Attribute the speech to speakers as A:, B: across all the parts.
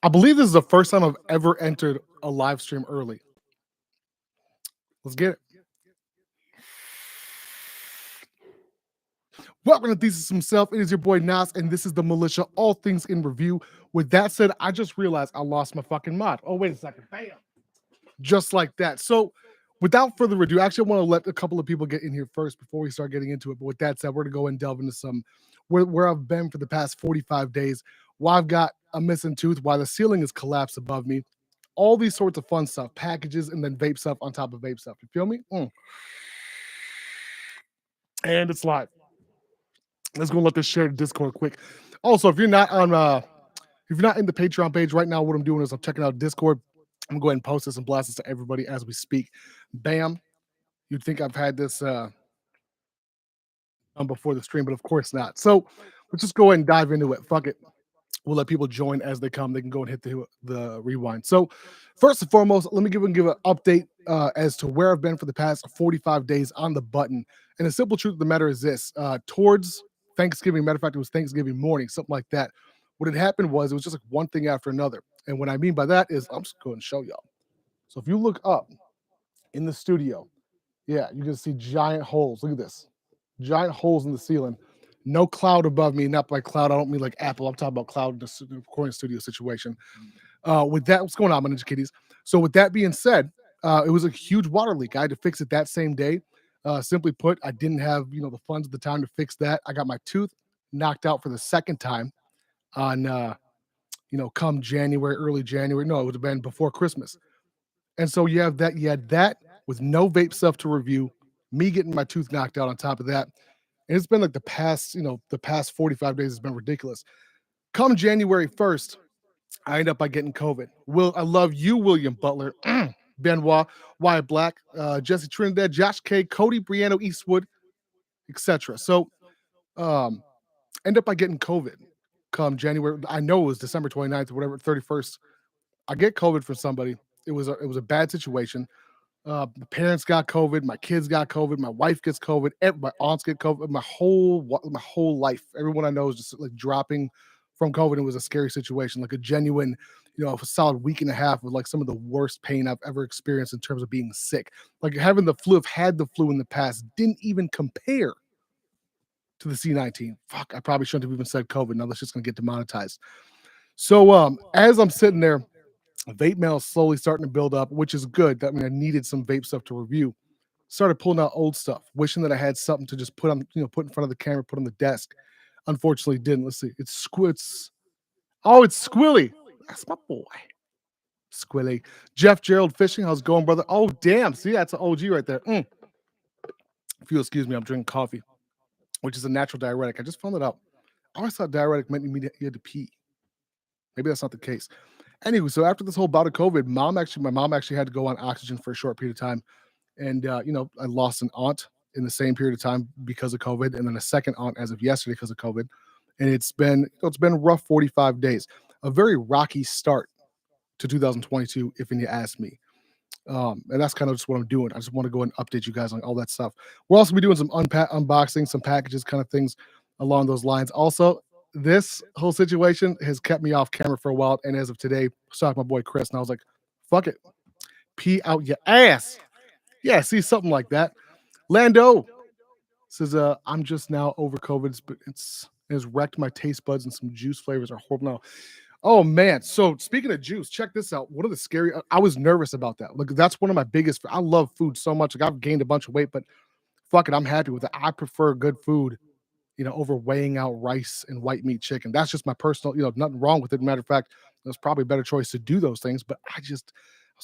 A: I believe this is the first time I've ever entered a live stream early. Let's get it. Welcome to Thesis Himself. It is your boy Nas, and this is the Militia, all things in review. With that said, I just realized I lost my fucking mod. Oh, wait a second. Bam. Just like that. So, without further ado, actually, I want to let a couple of people get in here first before we start getting into it. But with that said, we're going to go and delve into some where I've been for the past 45 days, why I've got a missing tooth, why the ceiling is collapsed above me, all these sorts of fun stuff, packages, and then vape stuff on top of vape stuff. You feel me? And it's live. Let's go let this share to Discord quick. Also, if you're not on if you're not in the Patreon page right now, what I'm doing is I'm checking out Discord. I'm going to go ahead and post this and blast this to everybody as we speak. Bam. You'd think I've had this before the stream, but of course not. So let's just go ahead and dive into it. Fuck it. We'll let people join as they come. They can go and hit the rewind. So first and foremost, let me give an update as to where I've been for the past 45 days on the button. And the simple truth of the matter is this. Towards Thanksgiving, matter of fact, it was Thanksgiving morning, something like that. What had happened was it was just like one thing after another. And what I mean by that is I'm just going to show y'all. So if you look up in the studio, yeah, you can see giant holes. Look at this. Giant holes in the ceiling. No cloud above me. Not by cloud, I don't mean like Apple. I'm talking about cloud in the recording studio situation. With that, what's going on, my Ninja Kitties? So with that being said, it was a huge water leak. I had to fix it that same day. Simply put, I didn't have the funds at the time to fix that. I got my tooth knocked out for the second time on come January, early January. No, it would have been before Christmas. And so you had that with no vape stuff to review, me getting my tooth knocked out on top of that. And it's been like the past 45 days has been ridiculous. Come January 1st, I end up by getting COVID. I love you, William Butler, Benoit, Wyatt Black, Jesse Trinidad, Josh K, Cody, Brianna Eastwood, etc. So end up by getting COVID come January. I know it was December 29th or whatever, 31st. I get COVID from somebody. It was a bad situation. My parents got COVID. My kids got COVID. My wife gets COVID. My aunts get COVID. My whole life, everyone I know is just like dropping from COVID. It was a scary situation, like a genuine, a solid week and a half of like some of the worst pain I've ever experienced in terms of being sick. Like having the flu, I've had the flu in the past, didn't even compare to the C19. Fuck, I probably shouldn't have even said COVID. Now that's just gonna get demonetized. So as I'm sitting there, vape mail is slowly starting to build up, which is good. I mean, I needed some vape stuff to review. Started pulling out old stuff, wishing that I had something to just put on, put in front of the camera, put on the desk. Unfortunately, didn't. Let's see. It's Squilly. That's my boy. Squilly. Jeff Gerald Fishing. How's it going, brother? Oh, damn. See, that's an OG right there. If you'll excuse me, I'm drinking coffee, which is a natural diuretic. I just found that out. I always thought diuretic meant you had to pee. Maybe that's not the case. Anyway, so after this whole bout of COVID, my mom actually had to go on oxygen for a short period of time. And, I lost an aunt in the same period of time because of COVID, and then a second aunt as of yesterday because of COVID. And it's been rough 45 days, a very rocky start to 2022, if you ask me. And that's kind of just what I'm doing. I just want to go and update you guys on all that stuff. We'll also be doing some unboxing, some packages, kind of things along those lines. Also, this whole situation has kept me off camera for a while. And as of today, I was talking to my boy Chris, and I was like, fuck it. Pee out your ass. Yeah, see, something like that. Lando says, I'm just now over COVID. It has wrecked my taste buds, and some juice flavors are horrible now. Oh, man. So speaking of juice, check this out. One of the scary, I was nervous about that. Like, that's one of my biggest, I love food so much. Like, I've gained a bunch of weight, but fuck it, I'm happy with it. I prefer good food, over weighing out rice and white meat chicken. That's just my personal, nothing wrong with it. Matter of fact, there's probably a better choice to do those things. But I was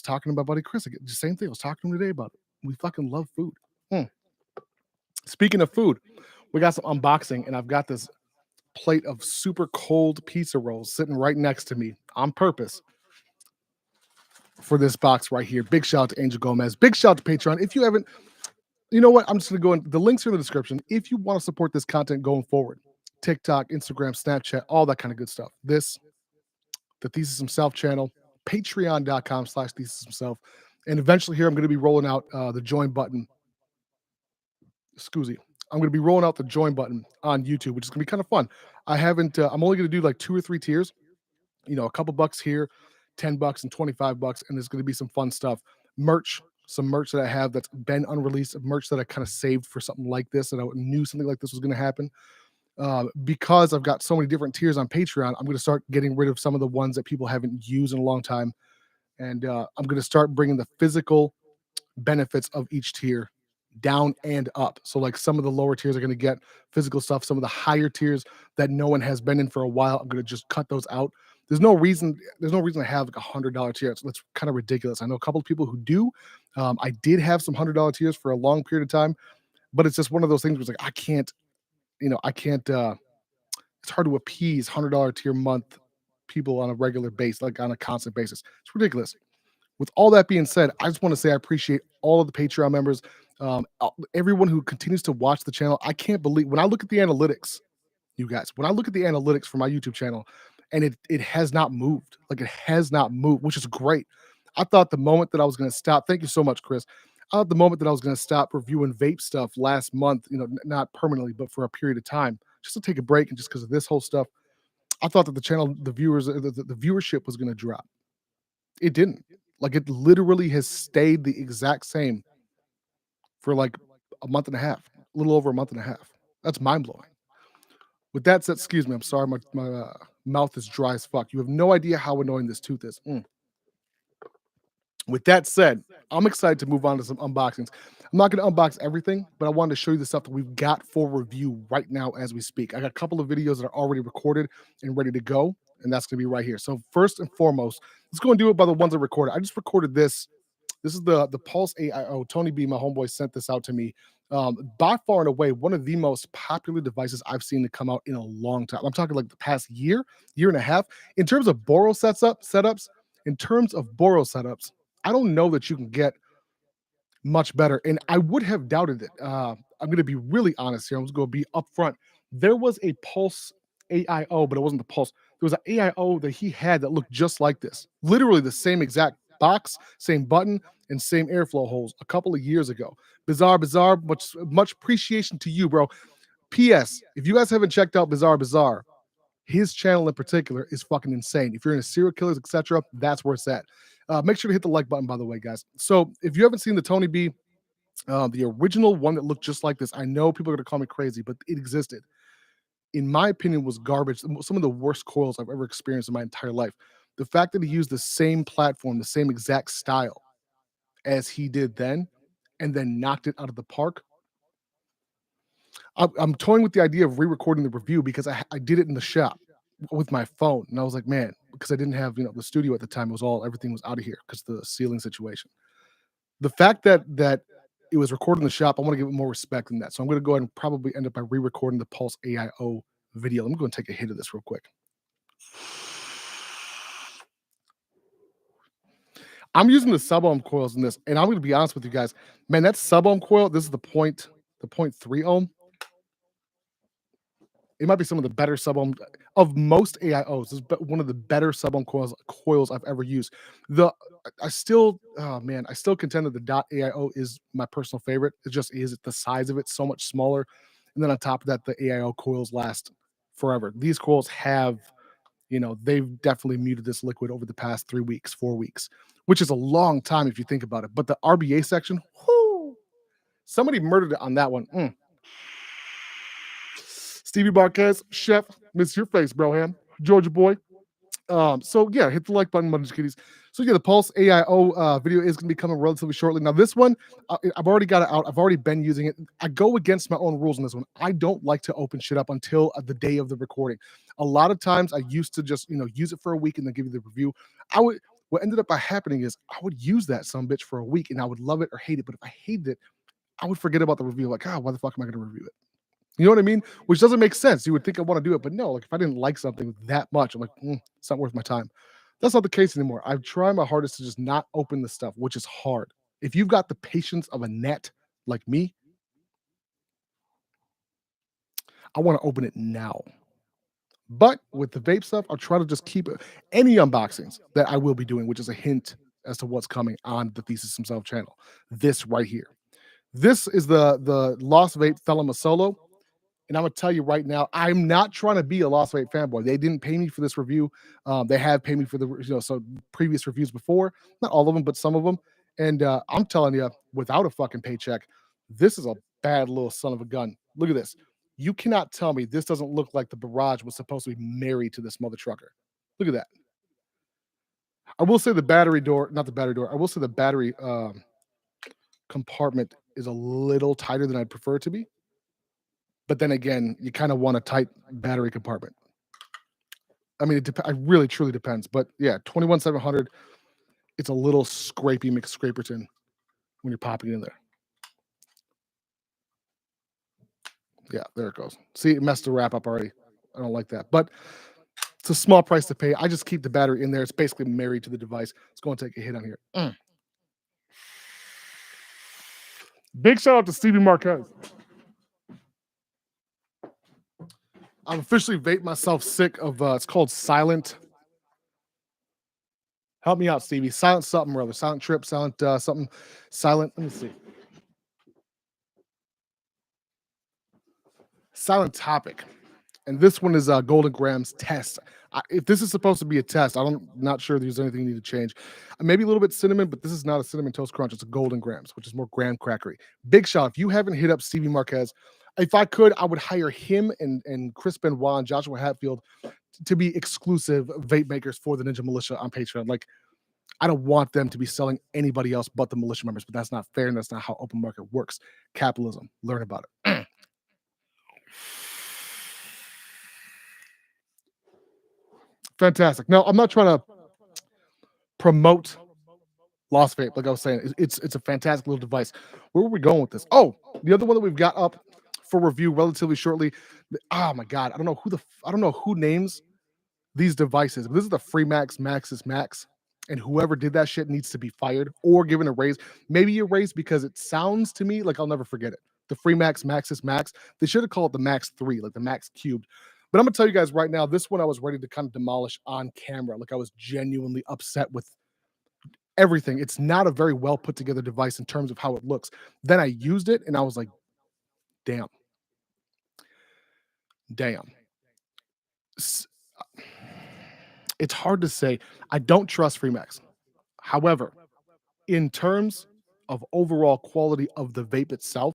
A: talking to my buddy Chris, the same thing. I was talking to him today about it. We fucking love food. Speaking of food, we got some unboxing, and I've got this plate of super cold pizza rolls sitting right next to me on purpose for this box right here. Big shout out to Angel Gomez. Big shout out to Patreon. If you haven't, you know what? I'm just going to go in. The links are in the description. If you want to support this content going forward, TikTok, Instagram, Snapchat, all that kind of good stuff. The Thesis Himself channel, patreon.com/Thesis Himself. And eventually here, I'm going to be rolling out the join button. Excuse me. I'm going to be rolling out the join button on YouTube, which is going to be kind of fun. I'm only going to do like 2 or 3 tiers. a couple bucks here, $10 and $25, and there's going to be some fun stuff. Some merch that I have that's been unreleased, merch that I kind of saved for something like this, that I knew something like this was going to happen. Because I've got so many different tiers on Patreon, I'm going to start getting rid of some of the ones that people haven't used in a long time. And I'm going to start bringing the physical benefits of each tier down and up. So like some of the lower tiers are going to get physical stuff. Some of the higher tiers that no one has been in for a while, I'm going to just cut those out. There's no reason to have like $100 tier. That's kind of ridiculous. I know a couple of people who do. I did have some $100 tiers for a long period of time, but it's just one of those things where it's like I can't. It's hard to appease $100 tier month people on a regular base, like on a constant basis. It's ridiculous. With all that being said, I just want to say I appreciate all of the Patreon members, everyone who continues to watch the channel. I can't believe when I look at the analytics, you guys, when I look at the analytics for my YouTube channel, and it has not moved. Like it has not moved, which is great. I thought the moment that I was going to stop, thank you so much, Chris. I thought the moment that I was going to stop reviewing vape stuff last month, not permanently, but for a period of time, just to take a break and just because of this whole stuff, I thought that the channel, the viewers, the viewership was going to drop. It didn't. Like it literally has stayed the exact same for like a month and a half, a little over a month and a half. That's mind blowing. With that said, excuse me, I'm sorry, my mouth is dry as fuck. You have no idea how annoying this tooth is. With that said, I'm excited to move on to some unboxings. I'm not going to unbox everything, but I wanted to show you the stuff that we've got for review right now as we speak. I got a couple of videos that are already recorded and ready to go, and that's going to be right here. So first and foremost, let's go and do it by the ones I recorded. I just recorded this. This is the Pulse AIO. Tony B, my homeboy, sent this out to me. By far and away, one of the most popular devices I've seen to come out in a long time. I'm talking like the past year and a half. In terms of Boro setups, I don't know that you can get much better. And I would have doubted it. I'm going to be really honest here. I'm just going to be upfront. There was a Pulse AIO, but it wasn't the Pulse. There was an AIO that he had that looked just like this. Literally the same exact box, same button, and same airflow holes a couple of years ago. Bizarre. Much appreciation to you, bro. P.S. If you guys haven't checked out Bizarre, his channel in particular is fucking insane. If you're into serial killers, etc., that's where it's at. Make sure to hit the like button, by the way, guys. So if you haven't seen the Tony B, the original one that looked just like this, I know people are going to call me crazy, but it existed. In my opinion, was garbage. Some of the worst coils I've ever experienced in my entire life. The fact that he used the same platform, the same exact style as he did then, and then knocked it out of the park. I'm toying with the idea of re-recording the review because I did it in the shop with my phone, and I was like, man, because I didn't have the studio at the time. Everything was out of here because the ceiling situation. The fact that it was recorded in the shop, I want to give it more respect than that. So I'm going to go ahead and probably end up by re-recording the Pulse AIO video. Let me go and take a hit of this real quick. I'm using the sub-ohm coils in this, and I'm going to be honest with you guys, man. That sub-ohm coil, this is the 0.3 ohm. It might be some of the better sub-ohm of most AIOs. This is one of the better sub-ohm coils I've ever used. I still contend that the dot AIO is my personal favorite. It just is. The size of it's so much smaller, and then on top of that, the AIO coils last forever. These coils have, they've definitely muted this liquid over the past 3 weeks, 4 weeks, which is a long time if you think about it. But the RBA section, whoo, somebody murdered it on that one. Stevie Marquez, chef, miss your face, bro, ham, Georgia boy. So yeah, hit the like button, Munch Kitties. So yeah, the Pulse AIO video is going to be coming relatively shortly. Now this one, I've already got it out. I've already been using it. I go against my own rules on this one. I don't like to open shit up until the day of the recording. A lot of times I used to just use it for a week and then give you the review. What ended up by happening is I would use that some bitch for a week and I would love it or hate it. But if I hated it, I would forget about the review. Like, why the fuck am I going to review it? You know what I mean? Which doesn't make sense. You would think I want to do it, but no, like if I didn't like something that much, I'm like, it's not worth my time. That's not the case anymore. I try my hardest to just not open the stuff, which is hard. If you've got the patience of a gnat like me, I want to open it now. But with the vape stuff, I'll try to just keep it. Any unboxings that I will be doing, which is a hint as to what's coming on the Thesis Himself channel. This right here. This is the Lost Vape Thelema Solo. And I'm gonna tell you right now, I'm not trying to be a Lost Vape fanboy. They didn't pay me for this review. They have paid me for the so previous reviews before, not all of them, but some of them. And I'm telling you, without a fucking paycheck, this is a bad little son of a gun. Look at this. You cannot tell me this doesn't look like the barrage was supposed to be married to this mother trucker. Look at that. I will say the battery door, not the battery door. I will say the battery compartment is a little tighter than I'd prefer it to be. But then again, you kind of want a tight battery compartment. I mean, it really truly depends. But yeah, 21700. It's a little scrapey McScraperton when you're popping it in there. Yeah, there it goes. See, it messed the wrap up already. I don't like that. But it's a small price to pay. I just keep the battery in there. It's basically married to the device. Let's go and take a hit on here. Big shout out to Stevie Marquez. I'm officially vape myself sick of it's called Silent. Help me out, Stevie. Silent something or other. Silent Trip, Silent something. Silent. Let me see. Silent Topic. And this one is Golden Grams test. If this is supposed to be a test, I'm not sure there's anything you need to change. Maybe a little bit cinnamon, but this is not a cinnamon toast crunch. It's a Golden Grams, which is more graham crackery. Big shot. If you haven't hit up Stevie Marquez, if I could, I would hire him and Chris Benoit and Joshua Hatfield to be exclusive vape makers for the Ninja Militia on Patreon. Like, I don't want them to be selling anybody else but the militia members, but that's not fair, and that's not how open market works. Capitalism. Learn about it. Fantastic. Now, I'm not trying to promote Lost Vape, like I was saying. It's a fantastic little device. Where were we going with this? Oh, the other one that we've got up for review relatively shortly. Oh my god, I don't know who names these devices. This is the Freemax Maxis Max, and whoever did that shit needs to be fired or given a raise. Maybe a raise because it sounds to me like I'll never forget it. The Freemax Maxis Max. They should have called it the Max 3, like the Max Cubed. But I'm gonna tell you guys right now, this one I was ready to kind of demolish on camera. Like I was genuinely upset with everything. It's not a very well put together device in terms of how it looks. Then I used it and I was like, damn. It's hard to say. I don't trust Freemax. However, in terms of overall quality of the vape itself,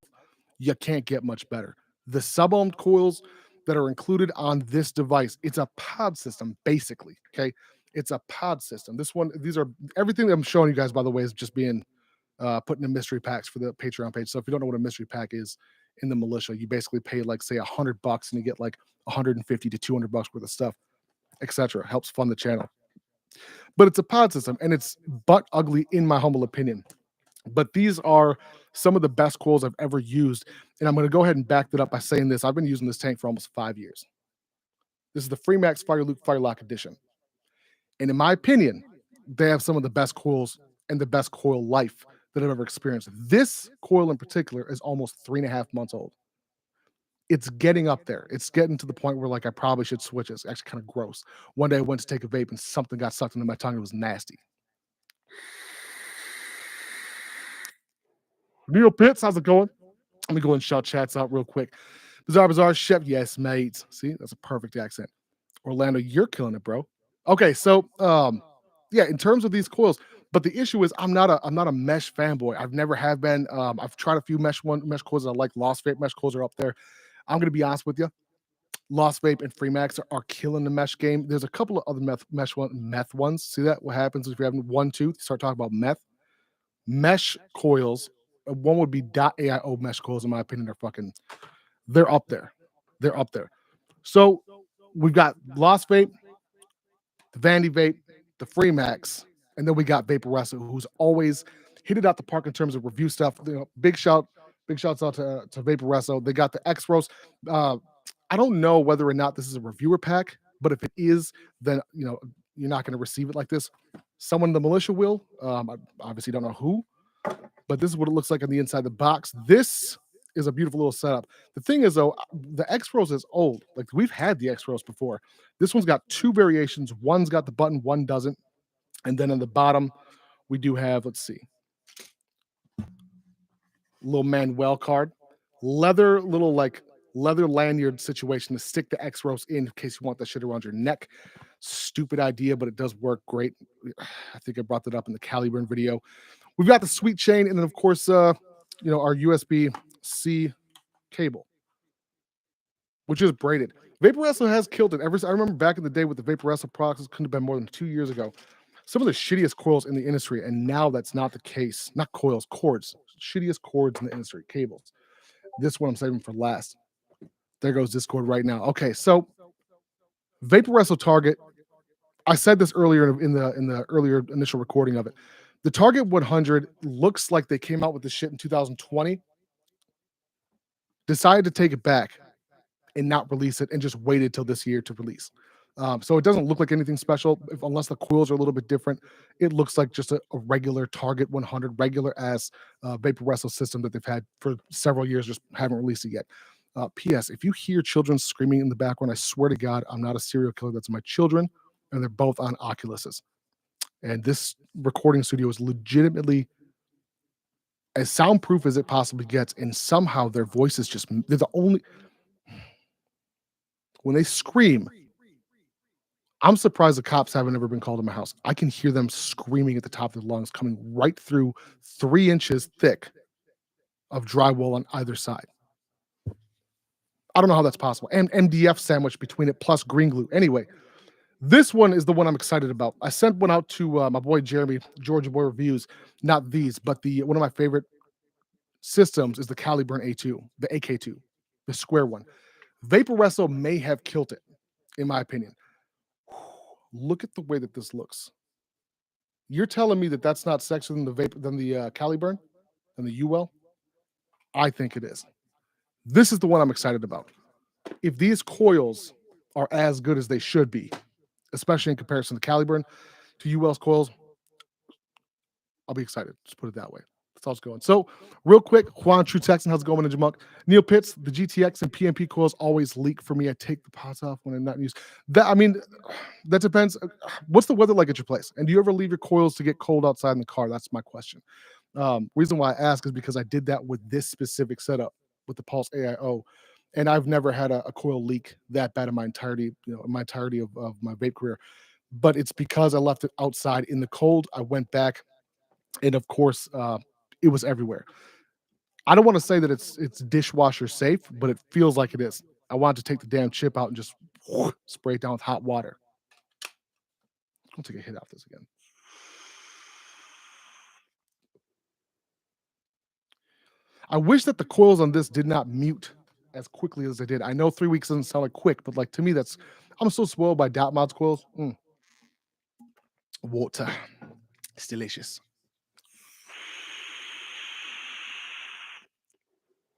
A: you can't get much better. The sub-ohmed coils that are included on this device, it's a pod system, basically. Okay. It's a pod system. These are everything that I'm showing you guys, by the way, is just being put in mystery packs for the Patreon page. So if you don't know what a mystery pack is in the militia, you basically pay like say $100 and you get like 150 to 200 bucks worth of stuff, etc. Helps fund the channel. But it's a pod system and it's butt ugly in my humble opinion. But these are some of the best coils I've ever used. And I'm going to go ahead and back that up by saying this. I've been using this tank for almost 5 years. This is the Freemax Fire Luke Firelock Edition. And in my opinion, they have some of the best coils and the best coil life that I've ever experienced. This coil in particular is almost 3.5 months old. It's getting up there. It's getting to the point where like I probably should switch it. It's actually kind of gross. One day I went to take a vape and something got sucked into my tongue. It was nasty. Neil Pitts, how's it going? Let me go and shout chats out real quick. Bizarre Chef, yes, mate. See, that's a perfect accent. Orlando, you're killing it, bro. Okay, so yeah, in terms of these coils, but the issue is I'm not a mesh fanboy. I've never have been. I've tried a few mesh coils that I like. Lost Vape mesh coils are up there. I'm gonna be honest with you. Lost Vape and Freemax are killing the mesh game. There's a couple of other meth ones. See that? What happens if you're having 1, 2, start talking about meth. Mesh coils. One would be .aio mesh coils, in my opinion, they're up there. They're up there. So we've got Lost Vape, the Vandy Vape, the Freemax, and then we got Vaporessa, who's always hit it out the park in terms of review stuff. You know, big shouts out to Vaporessa. They got the X-Rose. I don't know whether or not this is a reviewer pack, but if it is, then you know you're not going to receive it like this. Someone in the militia will. I obviously don't know who, but this is what it looks like on the inside of the box. This is a beautiful little setup. The thing is, though, the X-Rose is old. Like we've had the X-Rose before. This one's got 2 variations. One's got the button, one doesn't. And then on the bottom, we do have, let's see, little Manuel card, leather little like leather lanyard situation to stick the X-Rose in case you want that shit around your neck. Stupid idea, but it does work great. I think I brought that up in the Caliburn video. We've got the sweet chain, and then of course, our USB-C cable, which is braided. Vaporesso has killed it. I remember back in the day with the Vaporesso products, it couldn't have been more than 2 years ago. Some of the shittiest coils in the industry, and now that's not the case. Not coils, cords. Shittiest cords in the industry, cables. This one I'm saving for last. There goes Discord right now. Okay, so Vaporesso Target. I said this earlier in the earlier initial recording of it. The Target 100 looks like they came out with this shit in 2020, decided to take it back and not release it, and just waited till this year to release. So it doesn't look like anything special, unless the coils are a little bit different. It looks like just a regular Target 100, regular ass Vaporesso system that they've had for several years, just haven't released it yet. P.S. If you hear children screaming in the background, I swear to God, I'm not a serial killer. That's my children, and they're both on Oculuses. And this recording studio is legitimately as soundproof as it possibly gets, and somehow their voices they're the only. When they scream, I'm surprised the cops haven't ever been called in my house. I can hear them screaming at the top of their lungs, coming right through 3 inches thick of drywall on either side. I don't know how that's possible. And MDF sandwich between it plus green glue. Anyway, this one is the one I'm excited about. I sent one out to my boy Jeremy, Georgia Boy Reviews. Not these, but one of my favorite systems is the Caliburn A2, the AK2, the square one. Vaporesso may have killed it, in my opinion. Look at the way that this looks. You're telling me that that's not sexier than the Caliburn, than the UL? I think it is. This is the one I'm excited about. If these coils are as good as they should be, especially in comparison to Caliburn, to UL's coils, I'll be excited. Just put it that way. That's how it's going. So, real quick, Juan True Texan, how's it going, Ninja Monk? Neil Pitts, the GTX and PMP coils always leak for me. I take the pots off when I'm not used. That depends. What's the weather like at your place? And do you ever leave your coils to get cold outside in the car? That's my question. Reason why I ask is because I did that with this specific setup with the Pulse AIO, and I've never had a coil leak that bad in my entirety, of my vape career. But it's because I left it outside in the cold. I went back, and of course, it was everywhere. I don't want to say that it's dishwasher safe, but it feels like it is. I wanted to take the damn chip out and just spray it down with hot water. I'll take a hit off this again. I wish that the coils on this did not mute as quickly as they did. I know 3 weeks doesn't sound like quick, but like to me, I'm so spoiled by Dot Mod's coils. Water. It's delicious.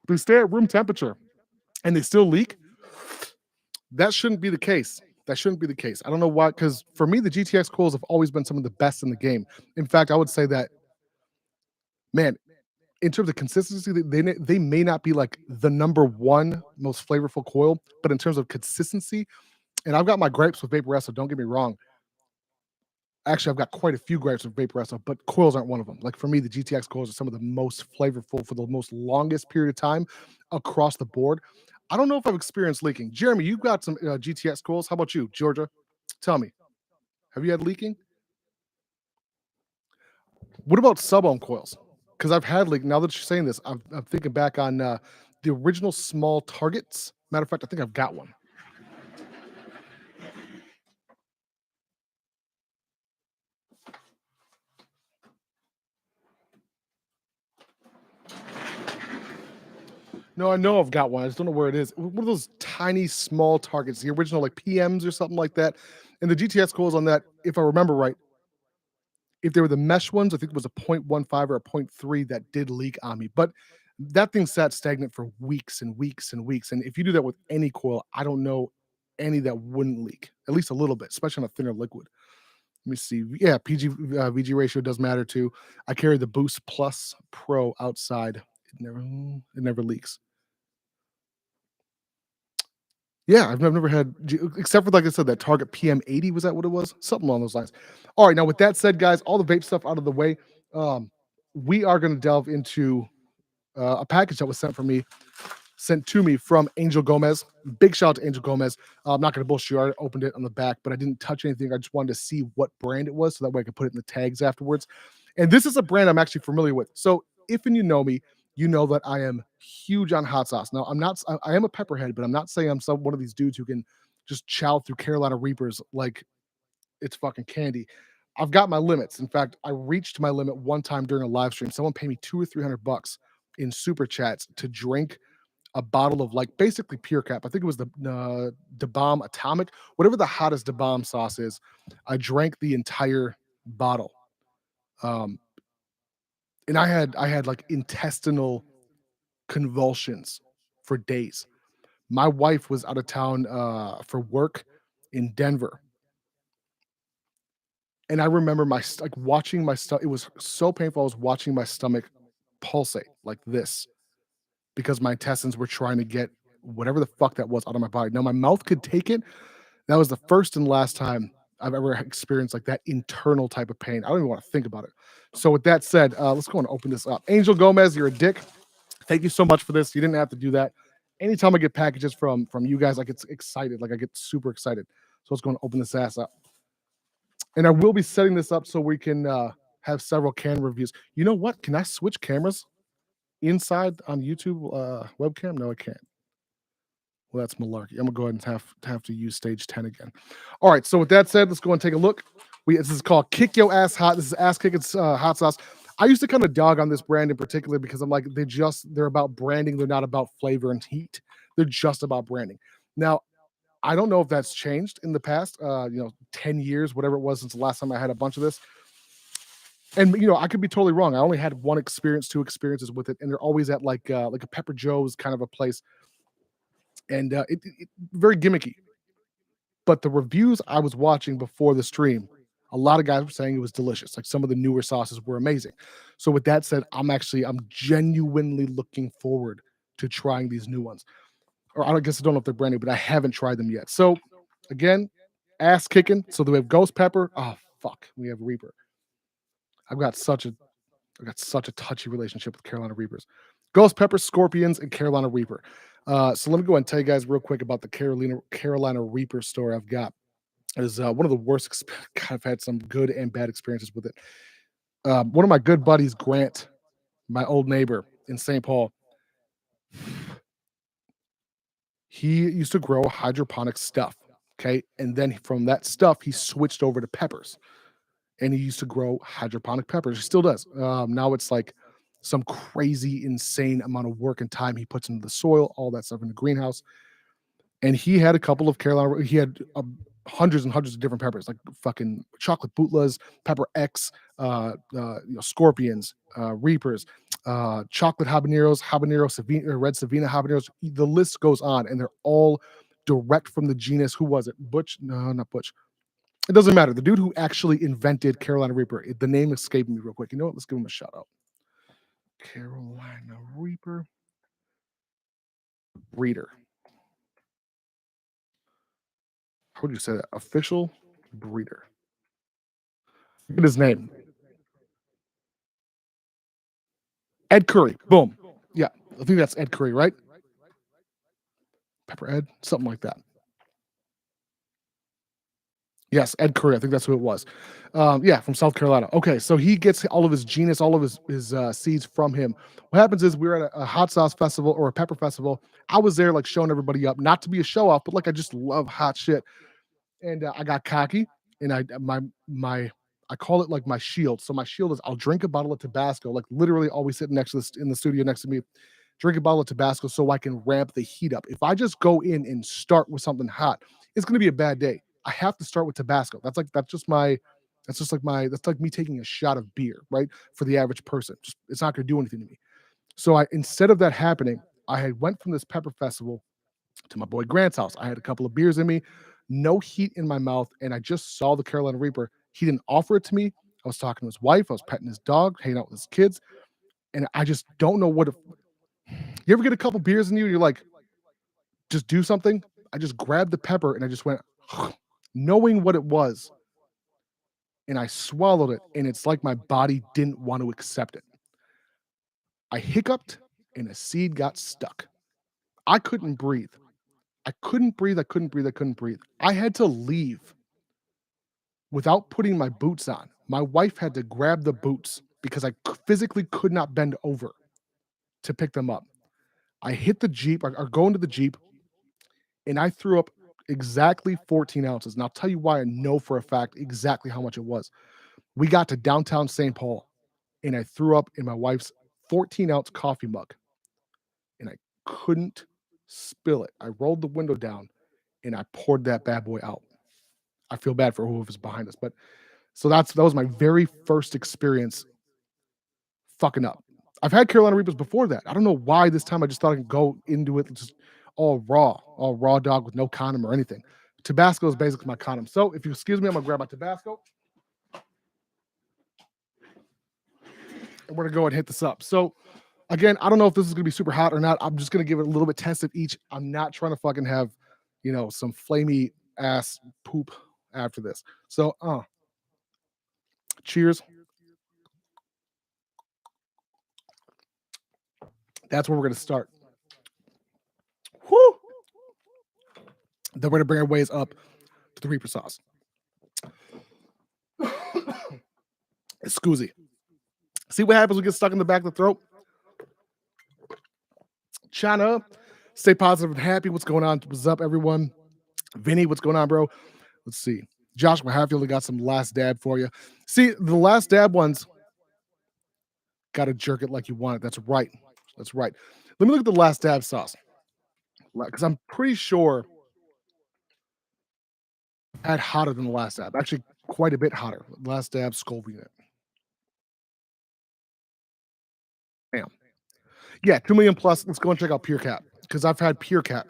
A: They stay at room temperature and they still leak. That shouldn't be the case. I don't know why, because for me, the GTX coils have always been some of the best in the game. In fact, I would say that, man, in terms of consistency, they may not be like the number one most flavorful coil, but in terms of consistency, and I've got my gripes with Vaporesso, don't get me wrong. Actually, I've got quite a few gripes with Vaporesso, but coils aren't one of them. Like for me, the GTX coils are some of the most flavorful for the most longest period of time across the board. I don't know if I've experienced leaking. Jeremy, you've got some GTX coils. How about you, Georgia? Tell me, have you had leaking? What about sub-ohm coils? Because I've had leak. Now that you're saying this, I'm thinking back on the original small targets. Matter of fact, I think I've got one. No, I know I've got one. I just don't know where it is. One of those tiny, small targets, the original like PMs or something like that. And the GTX coils on that, if I remember right, if they were the mesh ones, I think it was a 0.15 or a 0.3 that did leak on me. But that thing sat stagnant for weeks and weeks and weeks. And if you do that with any coil, I don't know any that wouldn't leak, at least a little bit, especially on a thinner liquid. Let me see. Yeah, PG VG ratio does matter too. I carry the Boost Plus Pro outside. It never leaks. Yeah, I've never had, except for, like I said, that Target PM80. Was that what it was? Something along those lines. All right, now with that said, guys, all the vape stuff out of the way, we are going to delve into a package that was sent for me sent to me from Angel Gomez. Big shout out to Angel Gomez. I'm not going to bullshit you. I opened it on the back, but I didn't touch anything. I just wanted to see what brand it was so that way I could put it in the tags afterwards. And this is a brand I'm actually familiar with. So if and you know me, you know that I am huge on hot sauce. Now, I am a pepperhead, but I'm not saying I'm one of these dudes who can just chow through Carolina Reapers like it's fucking candy. I've got my limits. In fact, I reached my limit one time during a live stream. Someone paid me $200 or $300 in super chats to drink a bottle of like basically pure cap. I think it was the Bomb Atomic, whatever the hottest Bomb sauce is. I drank the entire bottle, um, and I had like intestinal convulsions for days. My wife was out of town for work in Denver, and I remember like watching my stomach. It was so painful. I was watching my stomach pulsate like this because my intestines were trying to get whatever the fuck that was out of my body. Now my mouth could take it. That was the first and last time I've ever experienced like that internal type of pain. I don't even want to think about it. So with that said, let's go and open this up. Angel Gomez, you're a dick. Thank you so much for this. You didn't have to do that. Anytime I get packages from you guys, I get excited. Like I get super excited. So let's go and open this ass up. And I will be setting this up so we can have several can reviews. You know what? Can I switch cameras inside on YouTube webcam? No, I can't. Well, that's malarkey. I'm gonna go ahead and have to use stage 10 again. All right. So with that said, let's go and take a look. This is called Kick Yo Ass Hot. This is Ass Kick. It's hot sauce. I used to kind of dog on this brand in particular because I'm like they're about branding. They're not about flavor and heat. They're just about branding. Now I don't know if that's changed in the past. 10 years, whatever it was since the last time I had a bunch of this. And I could be totally wrong. I only had one experience, two experiences with it, and they're always at like a Pepper Joe's kind of a place, and it very gimmicky. But the reviews I was watching before the stream, a lot of guys were saying it was delicious. Like some of the newer sauces were amazing. So with that said, I'm genuinely looking forward to trying these new ones. Or I guess I don't know if they're brand new, but I haven't tried them yet. So again, ass kicking. So we have Ghost Pepper. Oh fuck, we have Reaper. I've got such a touchy relationship with Carolina Reapers. Ghost Pepper, Scorpions, and Carolina Reaper. So let me go and tell you guys real quick about the Carolina Reaper story I've got. It is one of the worst. I've had some good and bad experiences with it. One of my good buddies, Grant, my old neighbor in St. Paul, he used to grow hydroponic stuff. Okay. And then from that stuff, he switched over to peppers. And he used to grow hydroponic peppers. He still does. Now it's like some crazy, insane amount of work and time he puts into the soil, all that stuff in the greenhouse. And he had a couple of Carolina. He had hundreds and hundreds of different peppers, like fucking chocolate bootlas, pepper X, scorpions, reapers, chocolate habaneros, red Savina habaneros. The list goes on, and they're all direct from the genus. Who was it? Butch? No, not Butch. It doesn't matter. The dude who actually invented Carolina Reaper. The name escaped me real quick. You know what? Let's give him a shout out. Carolina Reaper breeder. How would you say that? Official breeder. Look at his name. Ed Curry. Boom. Yeah, I think that's Ed Curry, right? Pepper Ed, something like that. Yes, Ed Curry. I think that's who it was. Yeah, from South Carolina. Okay, so he gets all of his genus, all of his seeds from him. What happens is we were at a hot sauce festival or a pepper festival. I was there like showing everybody up, not to be a show off, but like I just love hot shit. And I got cocky, and I call it like my shield. So my shield is I'll drink a bottle of Tabasco, like literally always sitting next to this in the studio next to me, drink a bottle of Tabasco so I can ramp the heat up. If I just go in and start with something hot, it's gonna be a bad day. I have to start with Tabasco. That's like me taking a shot of beer, right? For the average person. It's not gonna do anything to me. So instead of that happening, I had went from this pepper festival to my boy Grant's house. I had a couple of beers in me, no heat in my mouth, and I just saw the Carolina Reaper. He didn't offer it to me. I was talking to his wife. I was petting his dog, hanging out with his kids, and I just don't know what. You ever get a couple beers in you? And you're like, just do something. I just grabbed the pepper and I just went, knowing what it was, and I swallowed it, and it's like my body didn't want to accept it. I hiccuped, and a seed got stuck. I couldn't breathe. I couldn't breathe. I couldn't breathe. I couldn't breathe. I had to leave without putting my boots on. My wife had to grab the boots because physically could not bend over to pick them up. I hit the Jeep or go into the Jeep and I threw up exactly 14 ounces. And I'll tell you why I know for a fact exactly how much it was. We got to downtown St. Paul and I threw up in my wife's 14-ounce coffee mug and I couldn't spill it. I rolled the window down and I poured that bad boy out. I feel bad for whoever's behind us, but so that was my very first experience fucking up. I've had Carolina Reapers before that. I don't know why this time I just thought I could go into it just all raw dog with no condom or anything. Tabasco is basically my condom. So if you excuse me, I'm gonna grab my Tabasco and we're gonna go ahead and hit this up. So again, I don't know if this is gonna be super hot or not. I'm just gonna give it a little bit test of each. I'm not trying to fucking have, some flamey ass poop after this. So cheers. That's where we're gonna start. Whoo! Then we're gonna bring our ways up to the Reaper sauce. Excuse. See what happens when we get stuck in the back of the throat? China, stay positive and happy. What's going on? What's up, everyone? Vinny, what's going on, bro? Let's see. Joshua Hatfield got some last dab for you. See, the last dab ones got to jerk it like you want it. That's right. That's right. Let me look at the last dab sauce because I'm pretty sure I had hotter than the last dab. Actually, quite a bit hotter. Last dab Scoville unit. Damn. Yeah, 2 million plus. Let's go and check out Pure Cap because I've had Pure Cap.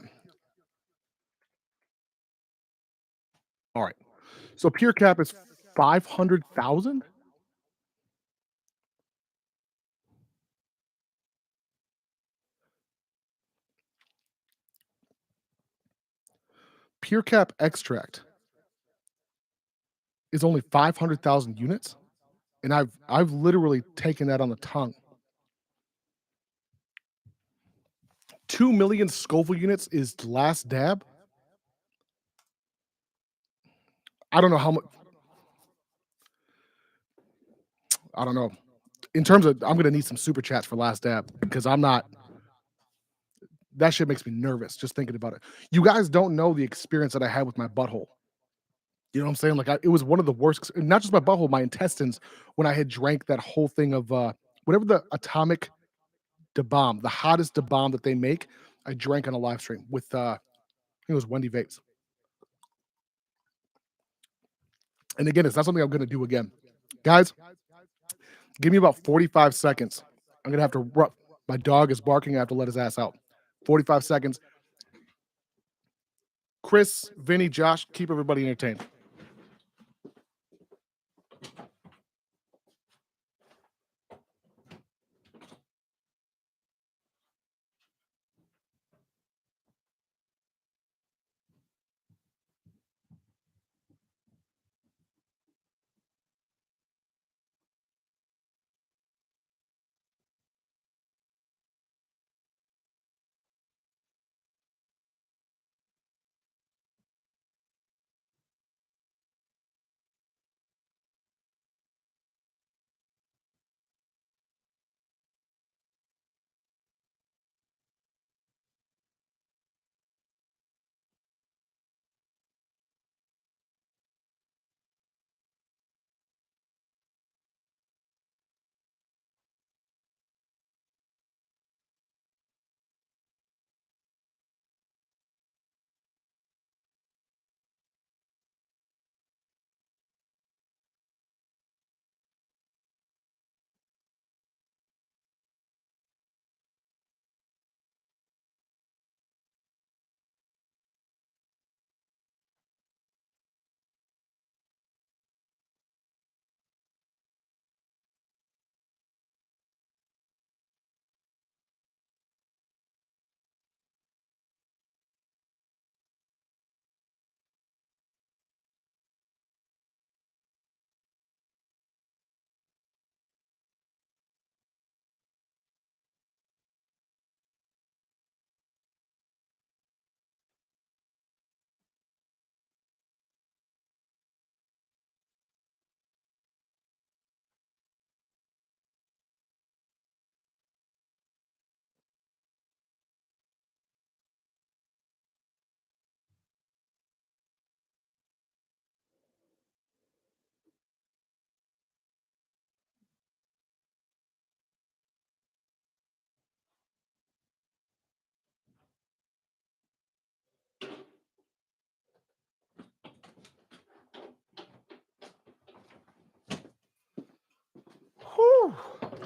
A: All right. So Pure Cap is 500,000. Pure Cap extract is only 500,000 units, and I've literally taken that on the tongue. 2 million Scoville units is last dab. I don't know how much. I don't know. In terms of, I'm gonna need some super chats for last dab because I'm not. That shit makes me nervous just thinking about it. You guys don't know the experience that I had with my butthole. You know what I'm saying? Like it was one of the worst. Not just my butthole, my intestines. When I had drank that whole thing of whatever the atomic da bomb, the hottest da bomb that they make, I drank on a live stream with I think it was Wendy Vapes. And again, it's not something I'm gonna do again. Guys, give me about 45 seconds. I'm gonna have to my dog is barking. I have to let his ass out. 45 seconds. Chris, Vinny, Josh, keep everybody entertained.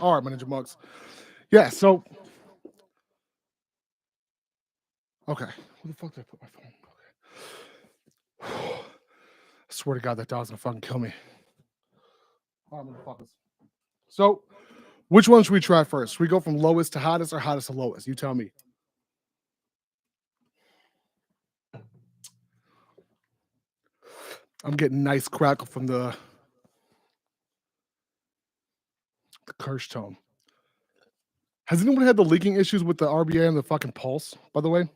A: All right, my ninja mugs. Yeah, so okay. Where the fuck did I put my phone? Okay. I swear to God, that dog's gonna fucking kill me. All right, motherfuckers. So, which one should we try first? Should we go from lowest to hottest or hottest to lowest? You tell me. I'm getting nice crackle from the Kirsch tone. Has anyone had the leaking issues with the RBA and the fucking pulse, by the way?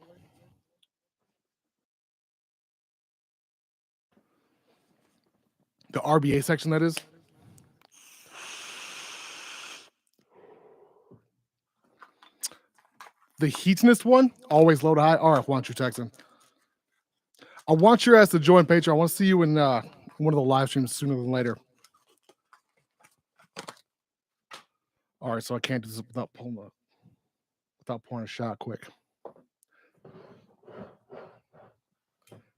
A: The RBA section, that is. The heatiness one, always low to high. All right, why don't you text him? I want your ass to join Patreon. I want to see you in one of the live streams sooner than later. All right, so I can't do this without pouring a shot quick.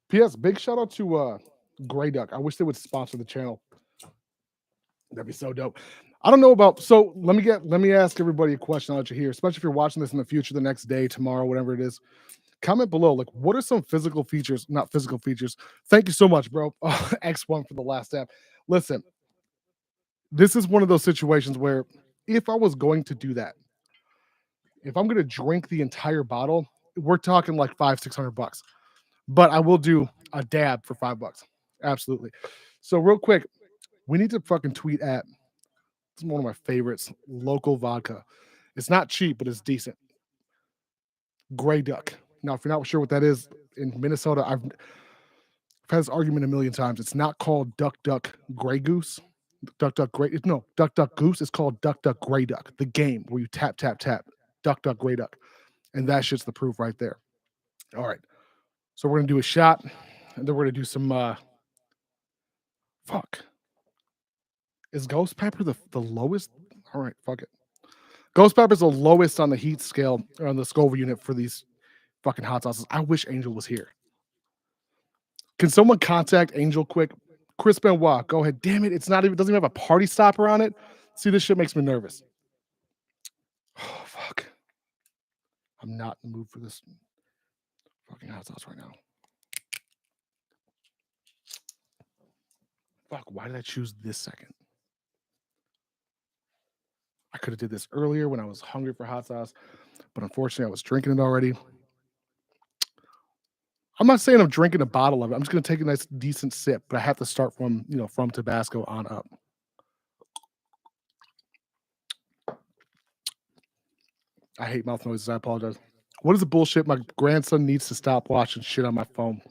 A: P.S. Big shout out to Grey Duck. I wish they would sponsor the channel. That'd be so dope. I don't know about. So let me ask everybody a question that you're here, especially if you're watching this in the future, the next day, tomorrow, whatever it is. Comment below, like, what are some physical features? Not physical features. Thank you so much, bro. X1 for the last app. Listen, this is one of those situations where if I was going to do that, if I'm going to drink the entire bottle, we're talking like $500-600. But I will do a dab for $5. Absolutely. So real quick, we need to fucking tweet at. It's one of my favorites. Local vodka. It's not cheap, but it's decent. Grey Duck. Now, if you're not sure what that is, in Minnesota, I've had this argument a million times. It's not called Duck Duck Grey Goose. Duck Duck Grey. No, Duck Duck Goose. It's called Duck Duck Grey Duck. The game where you tap tap tap. Duck Duck Grey Duck, and that shit's the proof right there. All right. So we're gonna do a shot, and then we're gonna do some. Fuck. Is ghost pepper the lowest? All right, fuck it. Ghost pepper is the lowest on the heat scale or on the Scoville unit for these fucking hot sauces. I wish Angel was here. Can someone contact Angel quick? Chris Benoit, go ahead. Damn it, it doesn't even have a party stopper on it. See, this shit makes me nervous. Oh, fuck. I'm not in the mood for this fucking hot sauce right now. Fuck, why did I choose this second? I could have did this earlier when I was hungry for hot sauce, but unfortunately I was drinking it already. I'm not saying I'm drinking a bottle of it. I'm just gonna take a nice decent sip, but I have to start from Tabasco on up. I hate mouth noises. I apologize. What is the bullshit? My grandson needs to stop watching shit on my phone.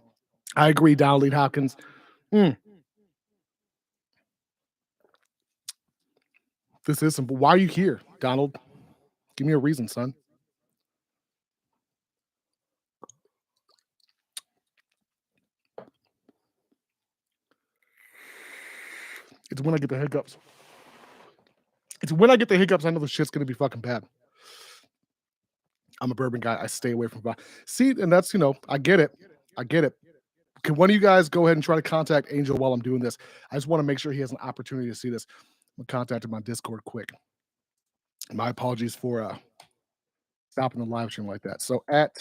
A: I agree, Donald Lee Hopkins. This is simple. Why are you here, Donald? Give me a reason, son. It's when I get the hiccups. It's when I get the hiccups, I know the shit's gonna be fucking bad. I'm a bourbon guy. I stay away from vodka. See, and that's I get it. I get it. Can one of you guys go ahead and try to contact Angel while I'm doing this? I just want to make sure he has an opportunity to see this. I'm gonna contact him on Discord quick. My apologies for stopping the live stream like that. So at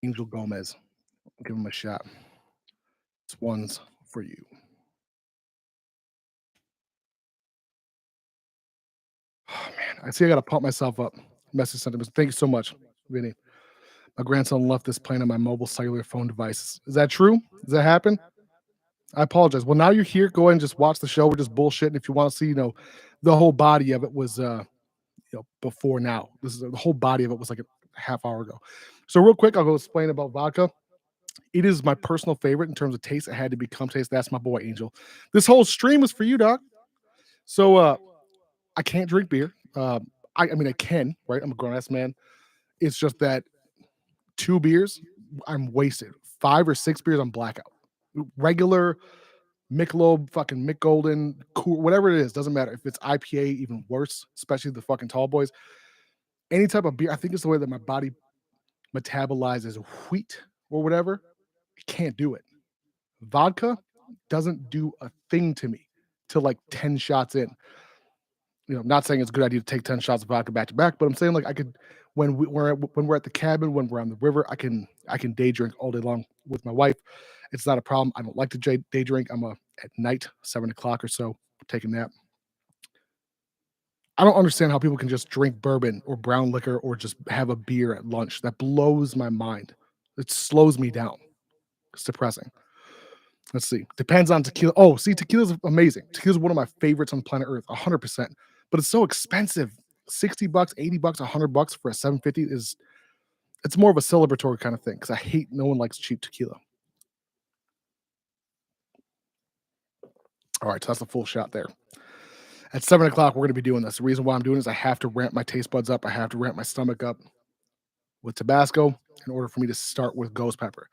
A: Angel Gomez, give him a shot. This one's for you. Oh man, I see I gotta pump myself up. Message sentiments. Thank you so much, Vinny. My grandson left this playing on my mobile cellular phone device. Is that true? Does that happen? I apologize. Well, now you're here. Go ahead and just watch the show. We're just bullshitting. If you want to see, the whole body of it was before now. This is the whole body of it was like a half hour ago. So real quick, I'll go explain about vodka. It is my personal favorite in terms of taste. It had to become taste. That's my boy Angel. This whole stream is for you, Doc. So I can't drink beer. I mean I can, right? I'm a grown ass man. It's just that 2 beers, I'm wasted. 5 or 6 beers, I'm blackout. Regular Michelob, fucking Mick Golden, cool, whatever it is, doesn't matter. If it's IPA, even worse, especially the fucking tall boys. Any type of beer, I think it's the way that my body metabolizes wheat or whatever. I can't do it. Vodka doesn't do a thing to me till like 10 shots in. Not saying it's a good idea to take 10 shots of vodka back to back, but I'm saying like I could when we're at the cabin, when we're on the river, I can day drink all day long with my wife. It's not a problem. I don't like to day drink. At night, 7 o'clock or so, take a nap. I don't understand how people can just drink bourbon or brown liquor or just have a beer at lunch. That blows my mind. It slows me down. It's depressing. Let's see. Depends on tequila. Oh, see, tequila's amazing. Tequila's one of my favorites on planet Earth, 100%. But it's so expensive. $60, $80, $100 for a 750 is it's more of a celebratory kind of thing because I hate no one likes cheap tequila. All right, so that's a full shot there. At 7 o'clock, we're going to be doing this. The reason why I'm doing this, I have to ramp my taste buds up. I have to ramp my stomach up with Tabasco in order for me to start with ghost pepper.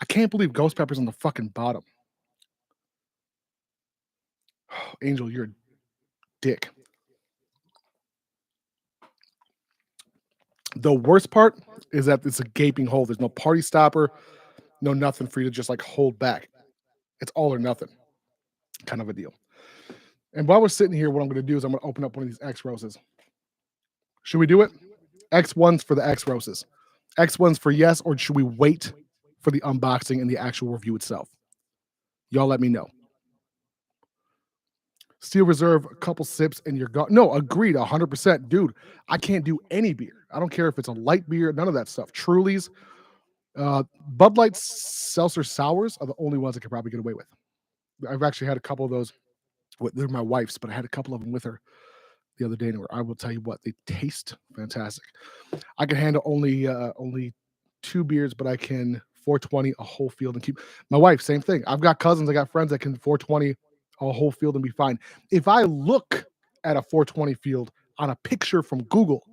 A: I can't believe ghost pepper's on the fucking bottom. Oh, Angel, you're a dick. The worst part is that it's a gaping hole. There's no party stopper, no nothing for you to just like hold back. It's all or nothing kind of a deal. And while we're sitting here, what I'm going to do is I'm going to open up one of these X roses. Should we do it? X1s for the X roses. X1s for yes, or should we wait for the unboxing and the actual review itself? Y'all let me know. Steel Reserve, a couple sips and you're gone. No, agreed, 100%. Dude, I can't do any beer. I don't care if it's a light beer, none of that stuff. Truly's, Bud Light Seltzer Sours are the only ones I could probably get away with. I've actually had a couple of those. They're my wife's, but I had a couple of them with her the other day, and I will tell you what, they taste fantastic. I can handle only 2 beers, but I can 420 a whole field and keep. My wife, same thing. I've got cousins, I got friends that can 420 a whole field and be fine. If I look at a 420 field on a picture from Google,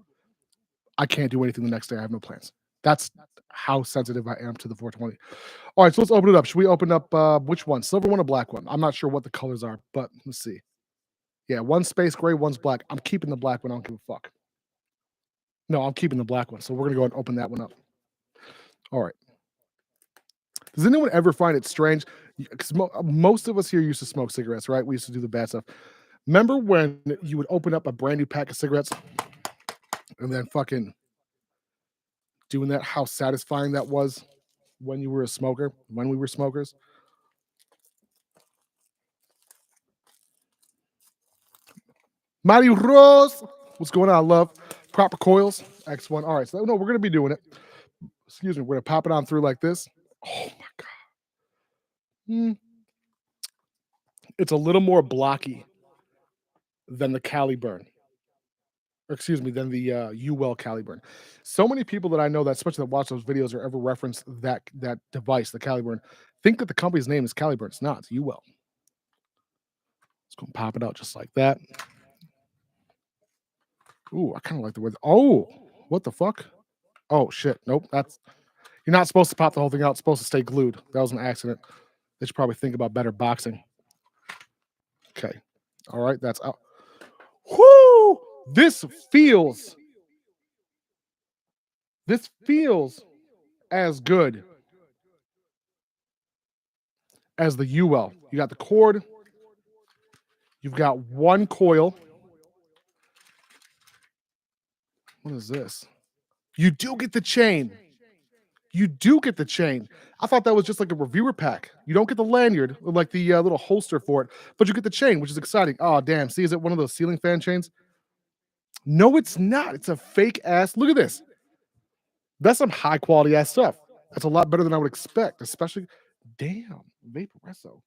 A: I can't do anything the next day. I have no plans. That's how sensitive I am to the 420. All right, so let's open it up. Should we open up which one? Silver one or black one? I'm not sure what the colors are, but let's see. Yeah, one's space gray, one's black. I'm keeping the black one. I don't give a fuck. No, I'm keeping the black one. So we're gonna go and open that one up. All right. Does anyone ever find it strange? Because most of us here used to smoke cigarettes, right? We used to do the bad stuff. Remember when you would open up a brand new pack of cigarettes and then fucking doing that? How satisfying that was when you were a smoker, when we were smokers. Mario Rose, what's going on, love? Proper coils, X1. All right, so no, we're gonna be doing it. Excuse me, we're gonna pop it on through like this. Oh my god. It's a little more blocky than the Cali Burn. Or excuse me, than the UL Cali Burn. So many people that I know that, especially that watch those videos or ever reference that device, the Cali Burn, think that the company's name is Cali Burn. It's not. It's UL. Let's go and pop it out just like that. Ooh, I kind of like the word. Oh, what the fuck? Oh shit. Nope. You're not supposed to pop the whole thing out. It's supposed to stay glued. That was an accident. They should probably think about better boxing. Okay. All right. That's out. Whoo! This feels as good as the UL. You got the cord. You've got one coil. What is this? You do get the chain. You do get the chain. I thought that was just like a reviewer pack. You don't get the lanyard, or like the little holster for it, but you get the chain, which is exciting. Oh, damn. See, is it one of those ceiling fan chains? No, it's not. It's a fake ass. Look at this. That's some high quality ass stuff. That's a lot better than I would expect, especially. Damn, Vaporesso.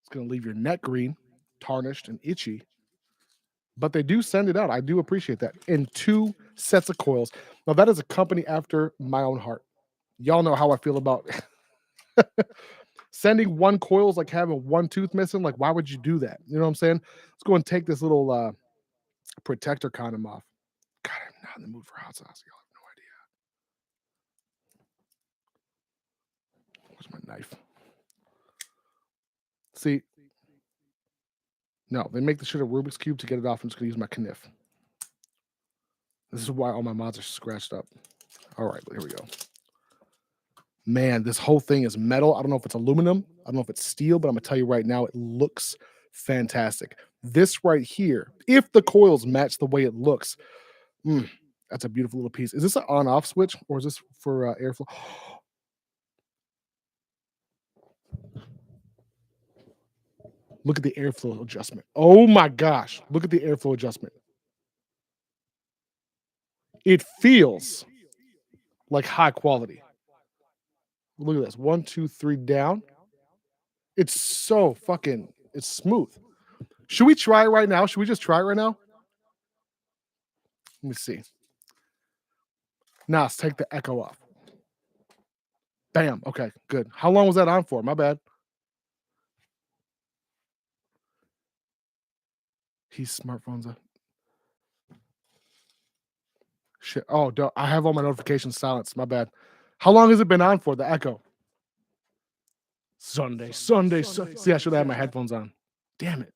A: It's going to leave your neck green, tarnished, and itchy. But they do send it out. I do appreciate that. In 2 sets of coils. Now, that is a company after my own heart. Y'all know how I feel about sending 1 coil is like having 1 tooth missing. Like, why would you do that? You know what I'm saying? Let's go and take this little protector condom off. God, I'm not in the mood for hot sauce. Y'all have no idea. Where's my knife? See, no, they make the shit a Rubik's Cube to get it off. I'm just going to use my kniff. This is why all my mods are scratched up. All right, here we go. Man, this whole thing is metal. I don't know if it's aluminum. I don't know if it's steel, but I'm going to tell you right now, it looks fantastic. This right here, if the coils match the way it looks, that's a beautiful little piece. Is this an on-off switch or is this for airflow? Look at the airflow adjustment. Oh my gosh. Look at the airflow adjustment. It feels like high quality. Look at this. 1, 2, 3 down. It's so fucking, it's smooth. Should we try it right now? Should we just try it right now? Let me see. Now let's take the echo off. Bam. Okay, good. How long was that on for? My bad. He's smartphones up. Shit. Oh, I have all my notifications silenced. My bad. How long has it been on for, the echo? Sunday. See, I should have had my headphones on. Damn it.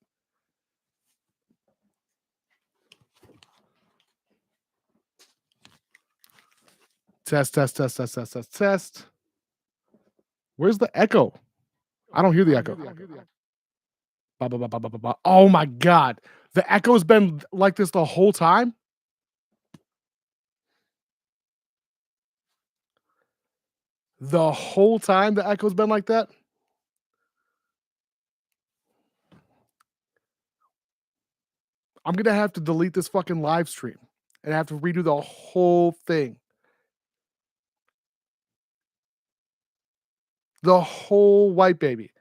A: Test. Where's the echo? I don't hear the echo. Oh my God. The echo's been like this the whole time? The whole time the echo's been like that? I'm gonna have to delete this fucking live stream and have to redo the whole thing. The whole white baby.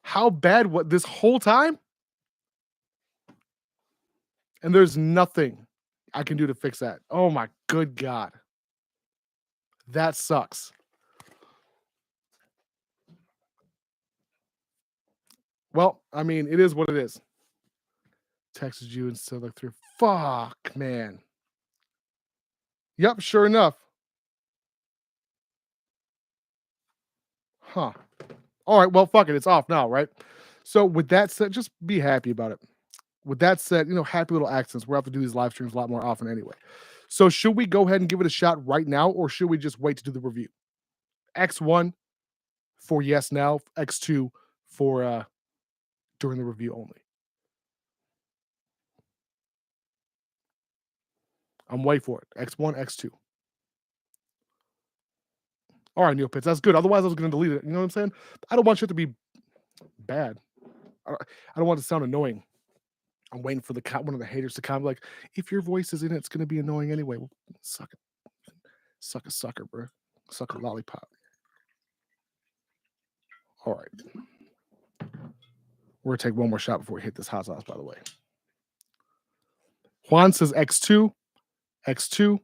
A: How bad what this whole time? And there's nothing I can do to fix that. Oh my good God. That sucks. Well, I mean, it is what it is. Texted you and said, look through. Fuck, man. Yep, sure enough. Huh. All right, well, fuck it. It's off now, right? So with that said, just be happy about it. With that said, happy little accents. We're have to do these live streams a lot more often anyway. So should we go ahead and give it a shot right now, or should we just wait to do the review? X1 for yes now, X2 for during the review only. I'm waiting for it. X1, X2. All right, Neil Pitts, that's good. Otherwise, I was going to delete it. You know what I'm saying? I don't want shit to be bad. I don't want it to sound annoying. I'm waiting for one of the haters to comment like, if your voice is in it, it's going to be annoying anyway. Well, suck it. Suck a sucker, bro. Suck a lollipop. All right. We're going to take one more shot before we hit this hot sauce, by the way. Juan says X2. X2. 1,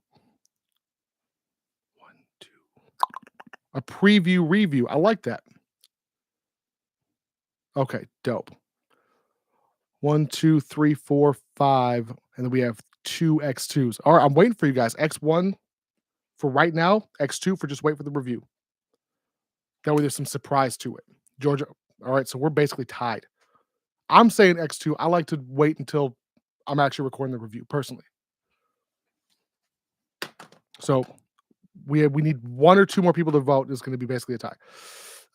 A: 2. A preview review. I like that. Okay, dope. 1, 2, 3, 4, 5. And then we have 2 X2s. All right, I'm waiting for you guys. X1 for right now. X2 for just wait for the review. That way there's some surprise to it. Georgia. All right, so we're basically tied. I'm saying X2. I like to wait until I'm actually recording the review personally. So we need 1 or 2 more people to vote. It's going to be basically a tie.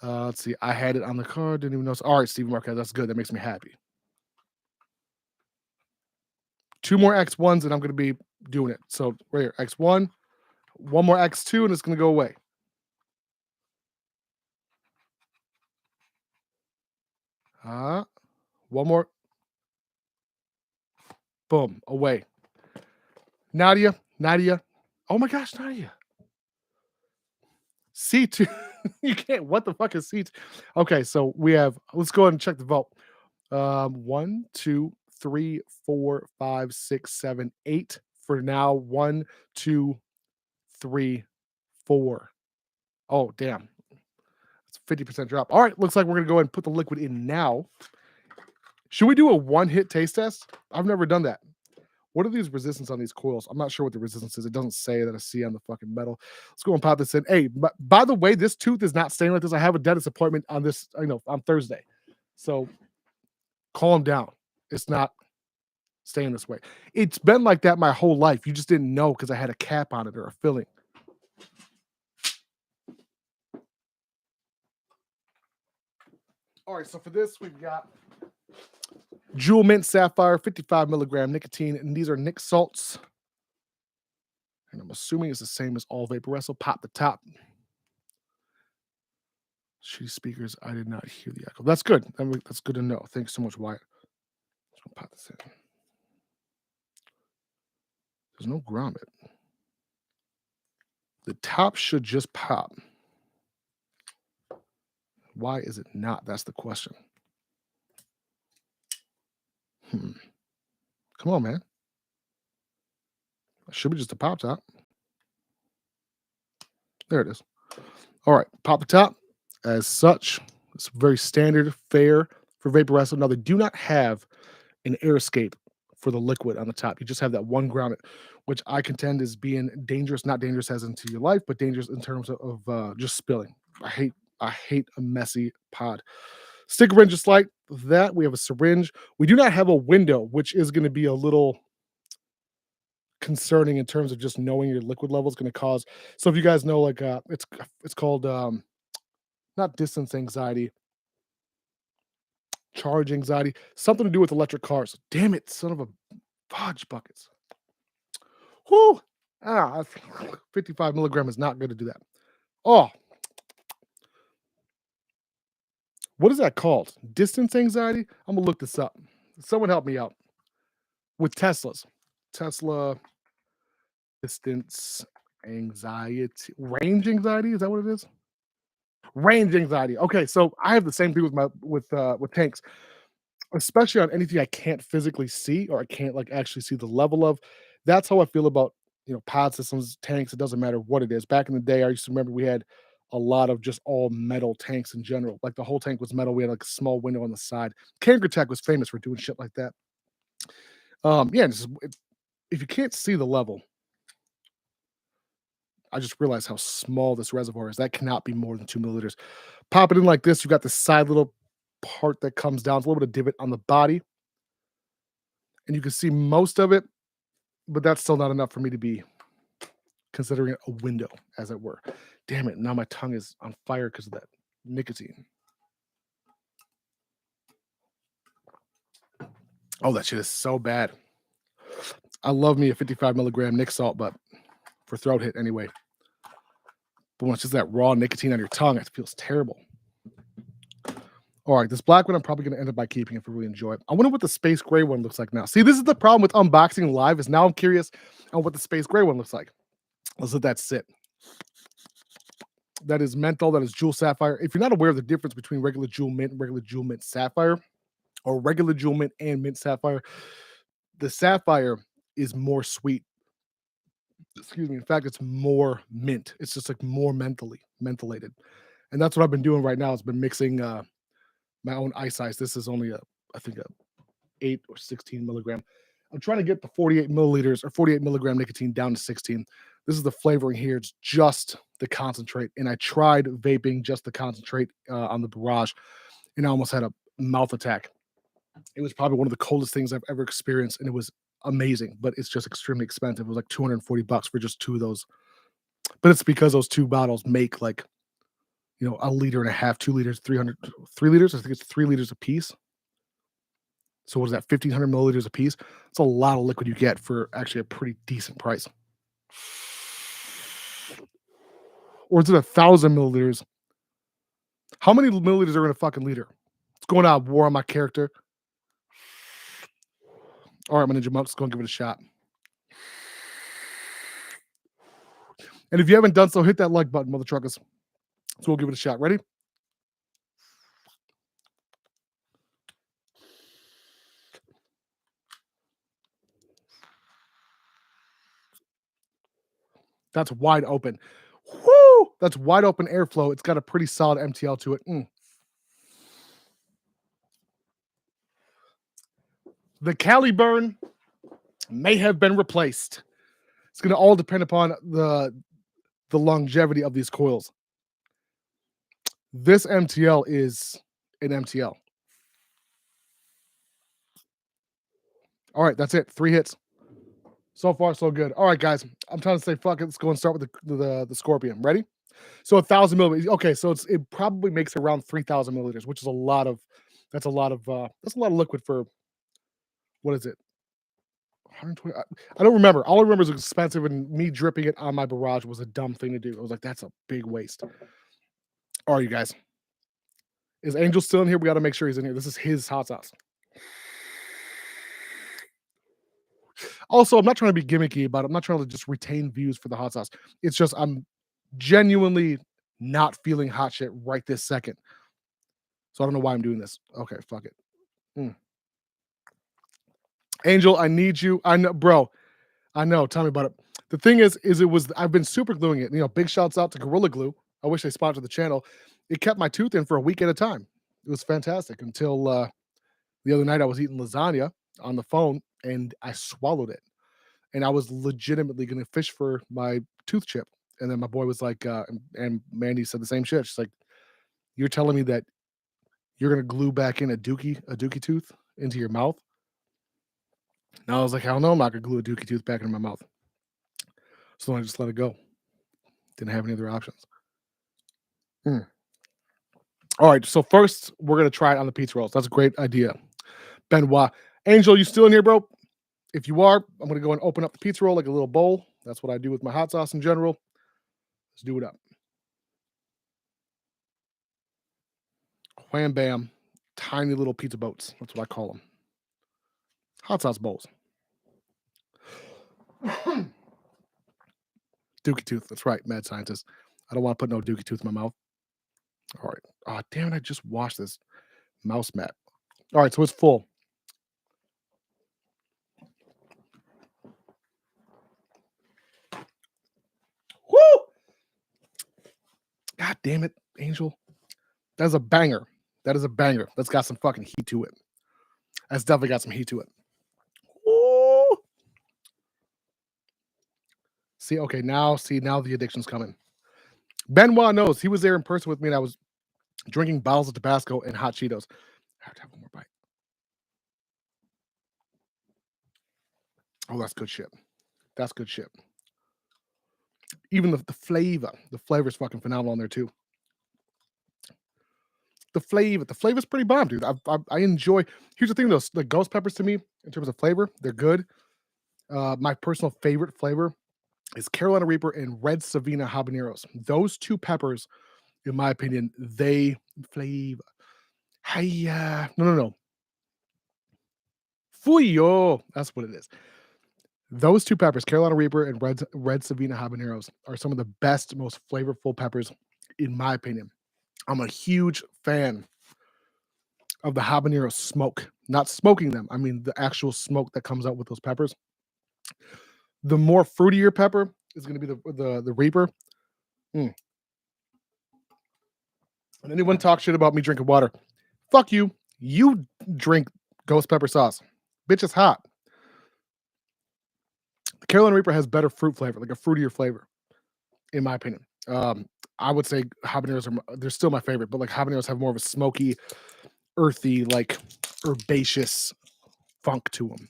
A: Let's see. I had it on the card. Didn't even know. All right, Stephen Marquez. That's good. That makes me happy. 2 more X1s and I'm going to be doing it. So right here, X1, 1 more X2, and it's going to go away. One more. Boom, away. Nadia. Oh my gosh, Nadia. C2. You can't. What the fuck is C2? Okay, so we have. Let's go ahead and check the vote. 1, 2, 3, 4, 5, 6, 7, 8 for now. 1, 2, 3, 4. Oh damn, it's a 50% drop. All right, looks like we're gonna go ahead and put the liquid in now. Should we do a 1-hit taste test? I've never done that. What are these resistance on these coils? I'm not sure what the resistance is. It doesn't say that I see on the fucking metal. Let's go and pop this in. Hey, by the way, this tooth is not staying like this. I have a dentist appointment on this, on Thursday. So calm down. It's not staying this way. It's been like that my whole life. You just didn't know because I had a cap on it or a filling. All right, so for this, we've got Jewel Mint Sapphire, 55 milligram nicotine, and these are Nick salts. And I'm assuming it's the same as all Vapor Wrestle. Pop the top. Shitty speakers. I did not hear the echo. That's good. That's good to know. Thanks so much, Wyatt. Let's go pop this in. There's no grommet. The top should just pop. Why is it not? That's the question. Come on, man. It should be just a pop top. There it is. All right, pop the top. As such, it's very standard fare for Vapor Wrestle. Now, they do not have an air escape for the liquid on the top. You just have that one grommet, which I contend is being dangerous, not dangerous as into your life, but dangerous in terms of just spilling. I hate a messy pod. Stick wrench just like that. We have a syringe. We do not have a window, which is going to be a little concerning in terms of just knowing your liquid level is going to cause. So if you guys know, like it's called not distance anxiety, charge anxiety, something to do with electric cars. Damn it, son of a fudge buckets. Whoo! 55 milligram is not good to do that. Oh, what is that called? Distance anxiety? I'm gonna look this up. Someone help me out with Teslas. Tesla distance anxiety, range anxiety. Is that what it is? Range anxiety. Okay, so I have the same thing with tanks, especially on anything I can't physically see or I can't like actually see the level of. That's how I feel about pod systems, tanks. It doesn't matter what it is. Back in the day, I used to remember we had a lot of just all metal tanks in general. Like the whole tank was metal. We had like a small window on the side. Kangaroo was famous for doing shit like that. Yeah, if you can't see the level, I just realized how small this reservoir is. That cannot be more than 2 milliliters. Pop it in like this. You got the side little part that comes down. It's a little bit of divot on the body. And you can see most of it, but that's still not enough for me to be considering it a window, as it were. Damn it. Now my tongue is on fire because of that nicotine. Oh, that shit is so bad. I love me a 55 milligram Nick salt, but for throat hit anyway. But when it's just that raw nicotine on your tongue, it feels terrible. All right, this black one I'm probably going to end up by keeping if I really enjoy it. I wonder what the space gray one looks like now. See, this is the problem with unboxing live is now I'm curious on what the space gray one looks like. Let's let that sit. That is menthol. That is Jewel Sapphire. If you're not aware of the difference between regular Jewel Mint and regular Jewel Mint Sapphire, or regular Jewel Mint and Mint Sapphire, the Sapphire is more sweet. Excuse me. In fact, it's more mint. It's just like more mentholated. And that's what I've been doing right now. It's been mixing my own ice. This is only I think a 8 or 16 milligram. I'm trying to get the 48 milliliters or 48 milligram nicotine down to 16. This is the flavoring here. It's just the concentrate. And I tried vaping just the concentrate on the barrage, and I almost had a mouth attack. It was probably one of the coldest things I've ever experienced, and it was amazing, but it's just extremely expensive. It was like $240 for just 2 of those. But it's because those 2 bottles make like, a liter and a half, 2 liters, 3 liters. I think it's 3 liters a piece. So what is that, 1,500 milliliters a piece? It's a lot of liquid you get for actually a pretty decent price. Or is it 1,000 milliliters? How many milliliters are in a fucking liter? It's going on war on my character. All right, my NinjaMilitia, let's go and give it a shot. And if you haven't done so, hit that like button, mother truckers. So we'll give it a shot. Ready? That's wide open. Woo! That's wide open airflow. It's got a pretty solid MTL to it. The Cali burn may have been replaced. It's going to all depend upon the longevity of these coils. This MTL is an MTL. All right, that's it. 3 hits. So far, so good. All right, guys. I'm trying to say, fuck it. Let's go and start with the Scorpion. Ready? So 1,000 milliliters. Okay, so it probably makes around 3,000 milliliters, which is a lot of. That's a lot of liquid for What is it? 120. I don't remember. All I remember is it was expensive, and me dripping it on my barrage was a dumb thing to do. I was like, that's a big waste. All right, you guys. Is Angel still in here? We got to make sure he's in here. This is his hot sauce. Also, I'm not trying to be gimmicky about it. I'm not trying to just retain views for the hot sauce. It's just I'm genuinely not feeling hot shit right this second. So I don't know why I'm doing this. Okay, fuck it. Angel, I need you. I know, bro. I know. Tell me about it. The thing is I've been super gluing it. You know, big shouts out to Gorilla Glue. I wish they sponsored the channel. It kept my tooth in for a week at a time. It was fantastic until the other night I was eating lasagna on the phone and I swallowed it. And I was legitimately going to fish for my tooth chip. And then my boy was like, and Mandy said the same shit. She's like, "You're telling me that you're going to glue back in a dookie tooth into your mouth?" And I was like, "Hell no, I'm not going to glue a dookie tooth back in my mouth." So I just let it go. Didn't have any other options. All right. So first, we're going to try it on the pizza rolls. That's a great idea. Benoit. Angel, you still in here, bro? If you are, I'm going to go and open up the pizza roll like a little bowl. That's what I do with my hot sauce in general. Let's do it up. Wham bam. Tiny little pizza boats. That's what I call them. Hot sauce bowls. Dookie tooth. That's right, mad scientist. I don't want to put no dookie tooth in my mouth. All right. Oh, damn it. I just washed this mouse mat. All right. So it's full. Woo! God damn it, Angel. That's a banger. That is a banger. That's got some fucking heat to it. That's definitely got some heat to it. Woo! See, okay, now the addiction's coming. Benoit knows. He was there in person with me, and I was drinking bottles of Tabasco and hot Cheetos. I have to have one more bite. Oh, that's good shit. That's good shit. Even the flavor is fucking phenomenal on there too. The flavor's pretty bomb, dude. I enjoy. Here's the thing, though. The ghost peppers to me, in terms of flavor, they're good. My personal favorite flavor is Carolina Reaper and Red Savina habaneros. Those two peppers, in my opinion, they flavor. Hiya. No. Fuyo. That's what it is. Those two peppers, Carolina Reaper and Red Savina habaneros, are some of the best, most flavorful peppers, in my opinion. I'm a huge fan of the habanero smoke. Not smoking them. I mean the actual smoke that comes out with those peppers. The more fruitier pepper is going to be the Reaper. And anyone talk shit about me drinking water, fuck you. You drink ghost pepper sauce. Bitch, it's hot. The Carolina Reaper has better fruit flavor, like a fruitier flavor, in my opinion. I would say habaneros they're still my favorite, but like habaneros have more of a smoky, earthy, like herbaceous funk to them.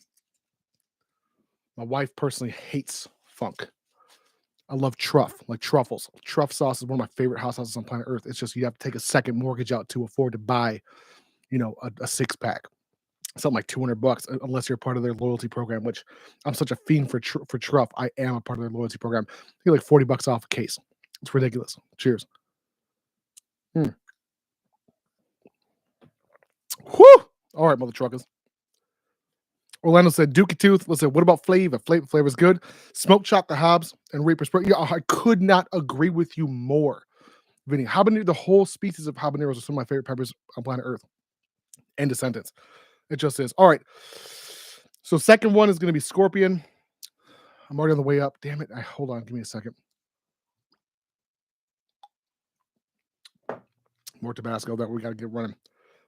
A: My wife personally hates funk. I love like truffles. Truff sauce is one of my favorite hot sauces on planet Earth. It's just you have to take a second mortgage out to afford to buy, a six pack, something like $200, unless you're part of their loyalty program. Which I'm such a fiend for truff. I am a part of their loyalty program. You get like $40 off a case. It's ridiculous. Cheers. Whew! All right, mother truckers. Orlando said Dookie Tooth. Listen, what about flavor? Flavor's good. Smoked chocolate Hobbs and Reaper Spray. Yeah, I could not agree with you more, Vinny. Habanero, the whole species of habaneros are some of my favorite peppers on planet Earth. End of sentence. It just is. All right. So second one is going to be Scorpion. I'm already on the way up. Damn it. Hold on. Give me a second. More Tabasco that we got to get running.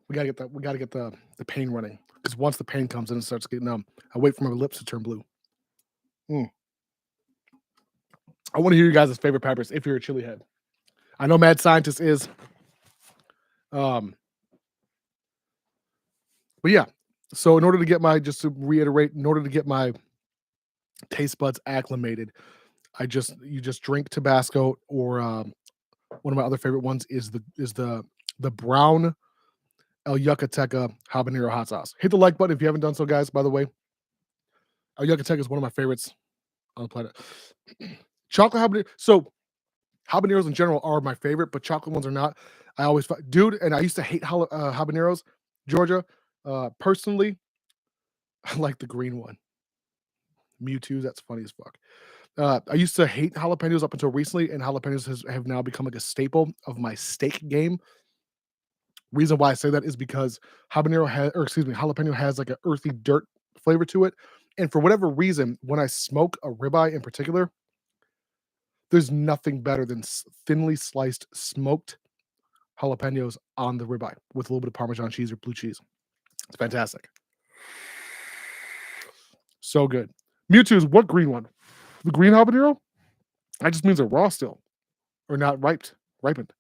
A: We got to get the pain running, because once the pain comes in and starts getting numb, I wait for my lips to turn blue. I want to hear you guys' favorite peppers if you're a chili head. I know Mad Scientist is. But yeah. So in order to get just to reiterate, in order to get my taste buds acclimated, you just drink Tabasco, or one of my other favorite ones is the brown El Yucateca habanero hot sauce. Hit the like button if you haven't done so, guys. By the way, El Yucateca is one of my favorites on the planet. Chocolate habanero. So habaneros in general are my favorite, but chocolate ones are not. I always, dude, and I used to hate habaneros, Georgia. Personally, I like the green one. Mewtwo, that's funny as fuck. I used to hate jalapenos up until recently, and jalapenos have now become like a staple of my steak game. Reason why I say that is because jalapeno has like an earthy dirt flavor to it. And for whatever reason, when I smoke a ribeye in particular, there's nothing better than thinly sliced smoked jalapenos on the ribeye with a little bit of Parmesan cheese or blue cheese. It's fantastic. So good. Mewtwo's what green one? The green habanero? That just means they're raw still or not ripened.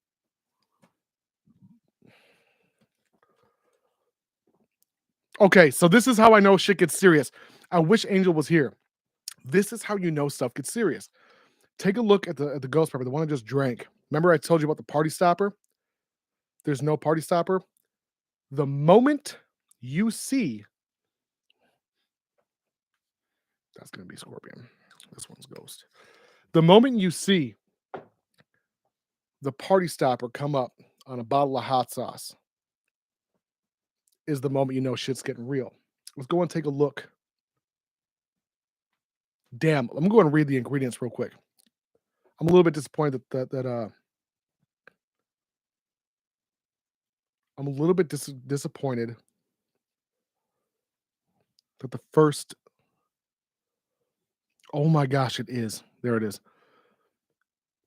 A: Okay, so this is how I know shit gets serious. I wish Angel was here. This is how you know stuff gets serious. Take a look at the ghost pepper, the one I just drank. Remember I told you about the party stopper? There's no party stopper. The moment you see, that's going to be Scorpion. This one's Ghost. The moment you see the party stopper come up on a bottle of hot sauce is the moment you know shit's getting real. Let's go and take a look. Damn, I'm going to read the ingredients real quick. I'm a little bit disappointed that I'm a little bit disappointed that the first. Oh my gosh, it is. There it is.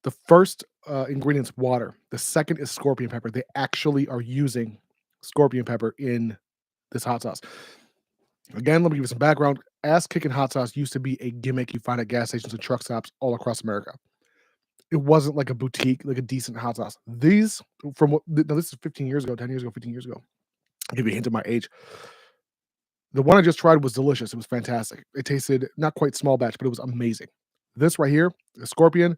A: The first ingredient's water. The second is scorpion pepper. They actually are using scorpion pepper in this hot sauce. Again, let me give you some background. Ass kicking hot sauce used to be a gimmick you find at gas stations and truck stops all across America. It wasn't like a boutique, like a decent hot sauce. These, from what, now this is 15 years ago, 10 years ago, 15 years ago. I'll give you a hint of my age. The one I just tried was delicious. It was fantastic. It tasted not quite small batch, but it was amazing. This right here, the scorpion,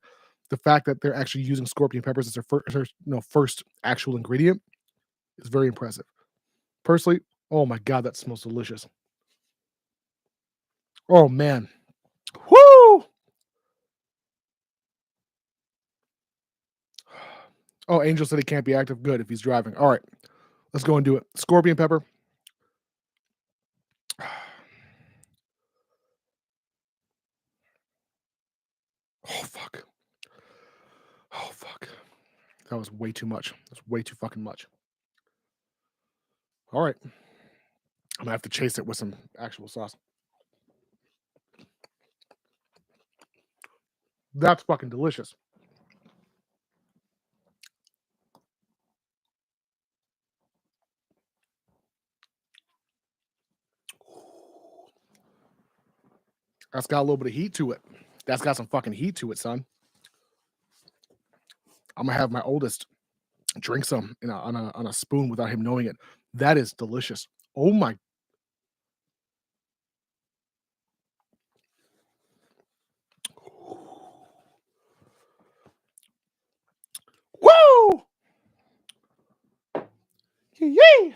A: the fact that they're actually using scorpion peppers as their first actual ingredient is very impressive. Personally, oh my God, that smells delicious. Oh man. Woo! Oh, Angel said he can't be active. Good if he's driving. All right, let's go and do it. Scorpion pepper. Oh fuck. Oh fuck. That was way too much. That's way too fucking much. All right. I'm gonna have to chase it with some actual sauce. That's fucking delicious. That's got a little bit of heat to it. That's got some fucking heat to it, son. I'm gonna have my oldest drink some on a spoon without him knowing it. That is delicious. Oh my. Woo! Yay!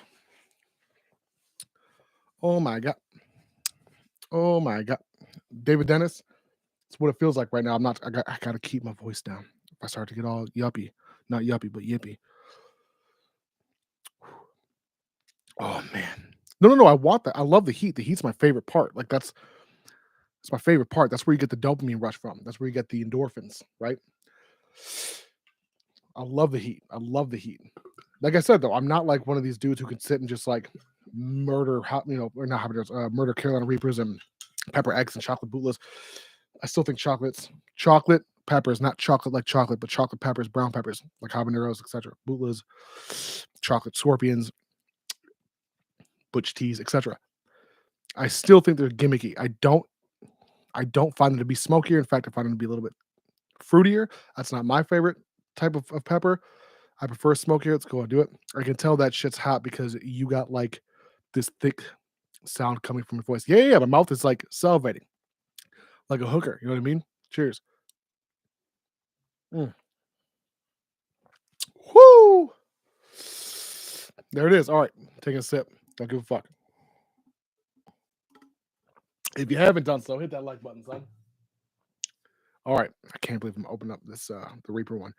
A: Oh my God. Oh my God. David Dennis, it's what it feels like right now. I gotta keep my voice down. If I start to get all yuppie, not yuppie, but yippy. Oh man. No. I want that. I love the heat. The heat's my favorite part. Like it's my favorite part. That's where you get the dopamine rush from. That's where you get the endorphins, right? I love the heat. I love the heat. Like I said, though, I'm not like one of these dudes who can sit and just like murder, or not habaneros, murder Carolina Reapers and pepper eggs and chocolate bootless. I still think chocolate peppers, not chocolate like chocolate, but chocolate peppers, brown peppers like habaneros, etc. Bootless, chocolate scorpions, butch teas, etc. I still think they're gimmicky. I don't find them to be smokier. In fact, I find them to be a little bit fruitier. That's not my favorite type of pepper. I prefer smokier. Let's go and do it. I can tell that shit's hot because you got like this thick sound coming from your voice. Yeah. My mouth is like salivating, like a hooker. You know what I mean? Cheers. Mm. Woo! There it is. All right, taking a sip. Don't give a fuck. If you haven't done so, hit that like button, son. All right, I can't believe I'm opening up this the Reaper one.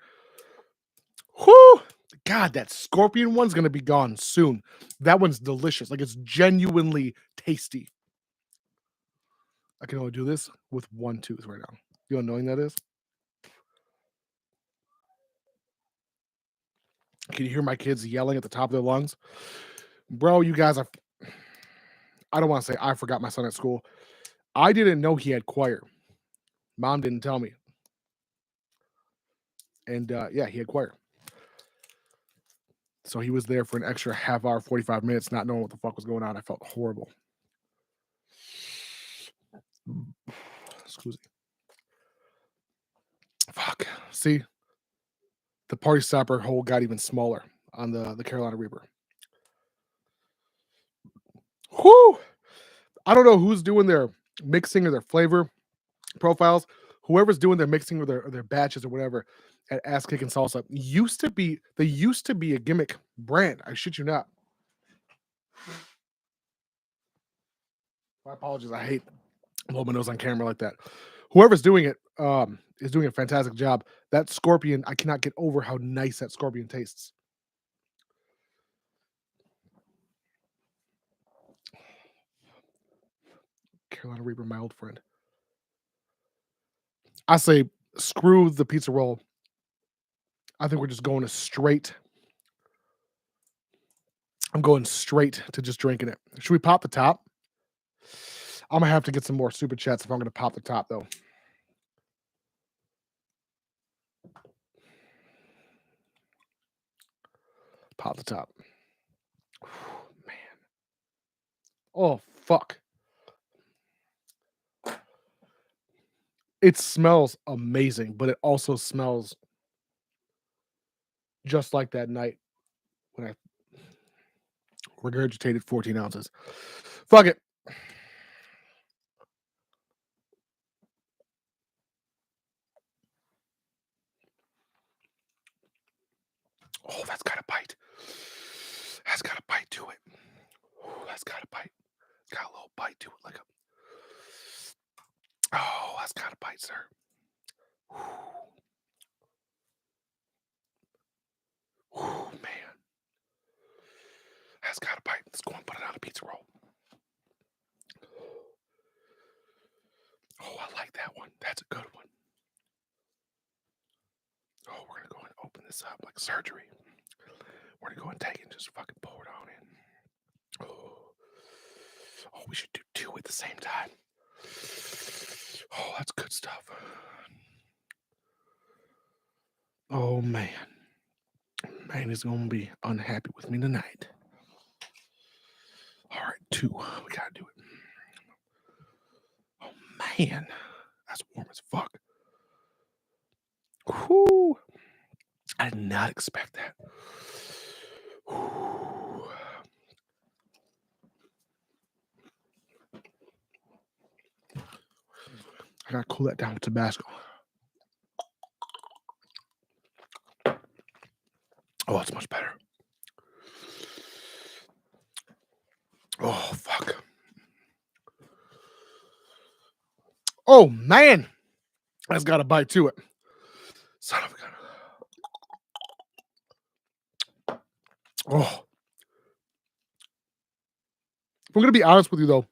A: Whoo! God, that scorpion one's gonna be gone soon. That one's delicious. Like, it's genuinely tasty. I can only do this with one tooth right now. You know how annoying that is? Can you hear my kids yelling at the top of their lungs? Bro, you guys are. I don't want to say I forgot my son at school. I didn't know he had choir. Mom didn't tell me. And yeah, he had choir. So he was there for an extra half hour, 45 minutes, not knowing what the fuck was going on. I felt horrible. Excuse me. Fuck. See? The party stopper hole got even smaller on the Carolina Reaper. Whoo! I don't know who's doing their mixing or their flavor profiles. Whoever's doing their mixing or their batches or whatever at Ass Kicking Salsa used to be a gimmick brand. I shit you not. My apologies. I hate blowing my nose on camera like that. Whoever's doing it is doing a fantastic job. That scorpion, I cannot get over how nice that scorpion tastes. Carolina Reaper, my old friend. I say screw the pizza roll. I think we're just going straight. I'm going straight to just drinking it. Should we pop the top? I'm gonna have to get some more super chats if I'm gonna pop the top though. Pop the top. Man. Oh fuck. It smells amazing, but it also smells just like that night when I regurgitated 14 ounces. Fuck it. Oh, that's got a bite. That's got a bite to it. Oh, that's got a bite. It's got a little bite to it, like a. Oh, that's got a bite, sir. Oh man, that's got a bite. Let's go and put it on a pizza roll. Oh, I like that one. That's a good one. Oh, we're gonna go and open this up like surgery. We're gonna go and take it and just fucking pour it on in. Oh, we should do two at the same time. Oh, that's good stuff. Oh man. Man is gonna be unhappy with me tonight. All right, two. We gotta do it. Oh man, that's warm as fuck. Whew. I did not expect that. Whew. I gotta cool that down with Tabasco. Oh, it's much better. Oh, fuck. Oh, man. That's got a bite to it. Son of a gun. Oh. If I'm going to be honest with you, though,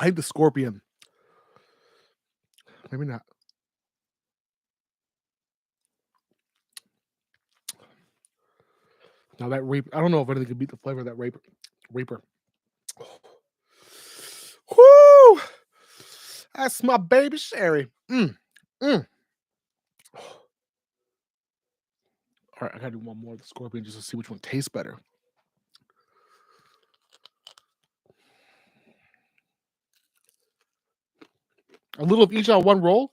A: I think the scorpion. Maybe not. Now, that Reaper, I don't know if anything can beat the flavor of that Reaper. Whoo! That's my baby Sherry. All right, I gotta do one more of the scorpion just to see which one tastes better. A little of each on one roll?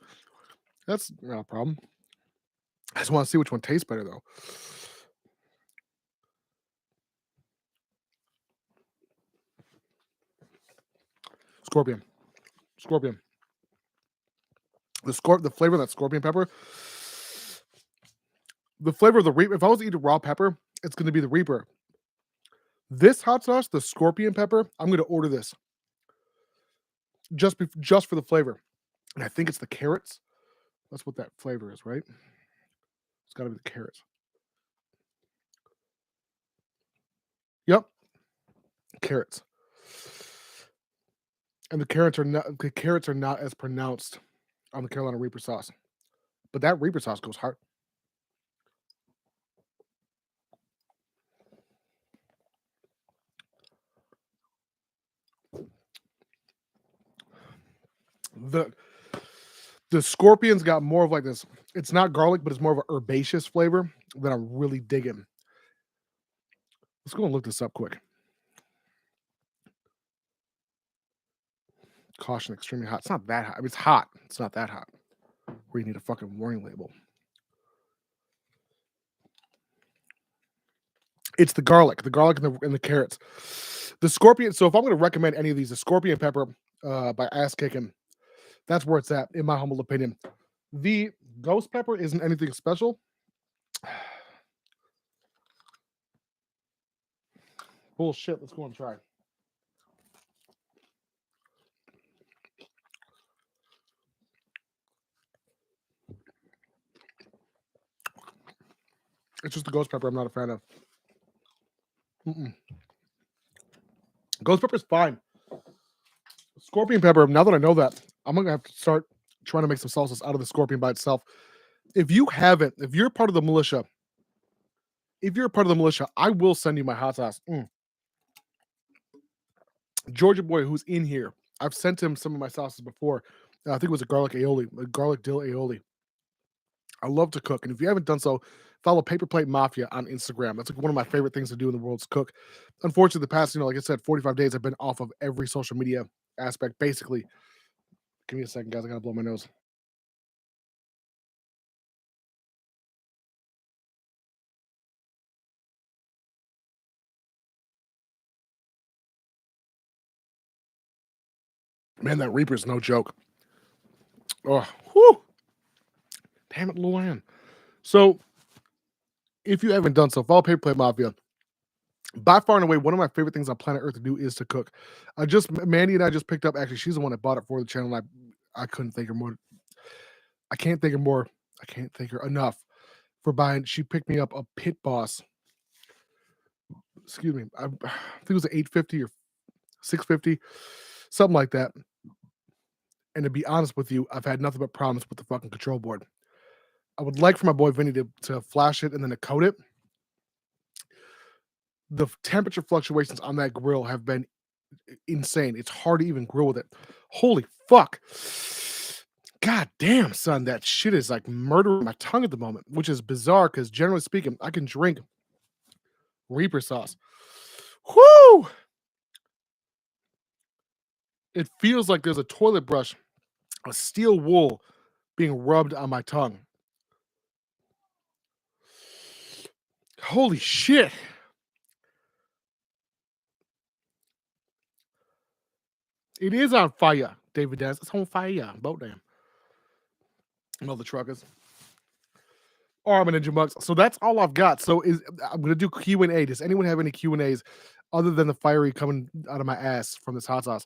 A: That's not a problem. I just want to see which one tastes better, though. Scorpion. The flavor of that scorpion pepper. The flavor of the Reaper. If I was to eat a raw pepper, it's going to be the Reaper. This hot sauce, the scorpion pepper, I'm going to order this just for the flavor. And I think it's the carrots. That's what that flavor is, right? It's got to be the carrots. Yep, carrots. And the carrots are not as pronounced on the Carolina Reaper sauce. But that Reaper sauce goes hard. The scorpion's got more of like this. It's not garlic, but it's more of an herbaceous flavor that I'm really digging. Let's go and look this up quick. Caution, extremely hot. It's not that hot. I mean, it's hot. It's not that hot. Where you need a fucking warning label. It's the garlic and the carrots. The scorpion. So if I'm going to recommend any of these, the scorpion pepper by Ass Kicking, that's where it's at, in my humble opinion. The ghost pepper isn't anything special. Bullshit. Let's go and try. It's just the ghost pepper I'm not a fan of. Ghost pepper is fine. Scorpion pepper, now that I know that, I'm going to have to start trying to make some salsas out of the scorpion by itself. If you're part of the militia, I will send you my hot sauce. Georgia boy who's in here, I've sent him some of my sauces before. I think it was a garlic dill aioli. I love to cook, and if you haven't done so, follow Paper Plate Mafia on Instagram. That's like one of my favorite things to do in the world is cook. Unfortunately, the past, like I said, 45 days, I've been off of every social media aspect, basically. Give me a second, guys. I gotta blow my nose. Man, that Reaper's no joke. Oh, whew. Damn it, Luann. So, if you haven't done so, follow Paper Plate Mafia. By far and away, one of my favorite things on planet Earth to do is to cook. Mandy and I just picked up. Actually, she's the one that bought it for the channel. And I couldn't thank her more. I can't thank her more. I can't thank her enough for buying. She picked me up a Pit Boss. Excuse me. I think it was an 850 or 650, something like that. And to be honest with you, I've had nothing but problems with the fucking control board. I would like for my boy Vinny to flash it and then to coat it. The temperature fluctuations on that grill have been insane. It's hard to even grill with it. Holy fuck. God damn, son, that shit is like murdering my tongue at the moment, which is bizarre because generally speaking, I can drink Reaper sauce. Whoo! It feels like there's a toilet brush, a steel wool being rubbed on my tongue. Holy shit. It is on fire, David Dennis. It's on fire. Boat damn. Mother truckers. Or I'm a Ninja Mugs. So that's all I've got. So I'm gonna do Q&A. Does anyone have any Q&As other than the fiery coming out of my ass from this hot sauce?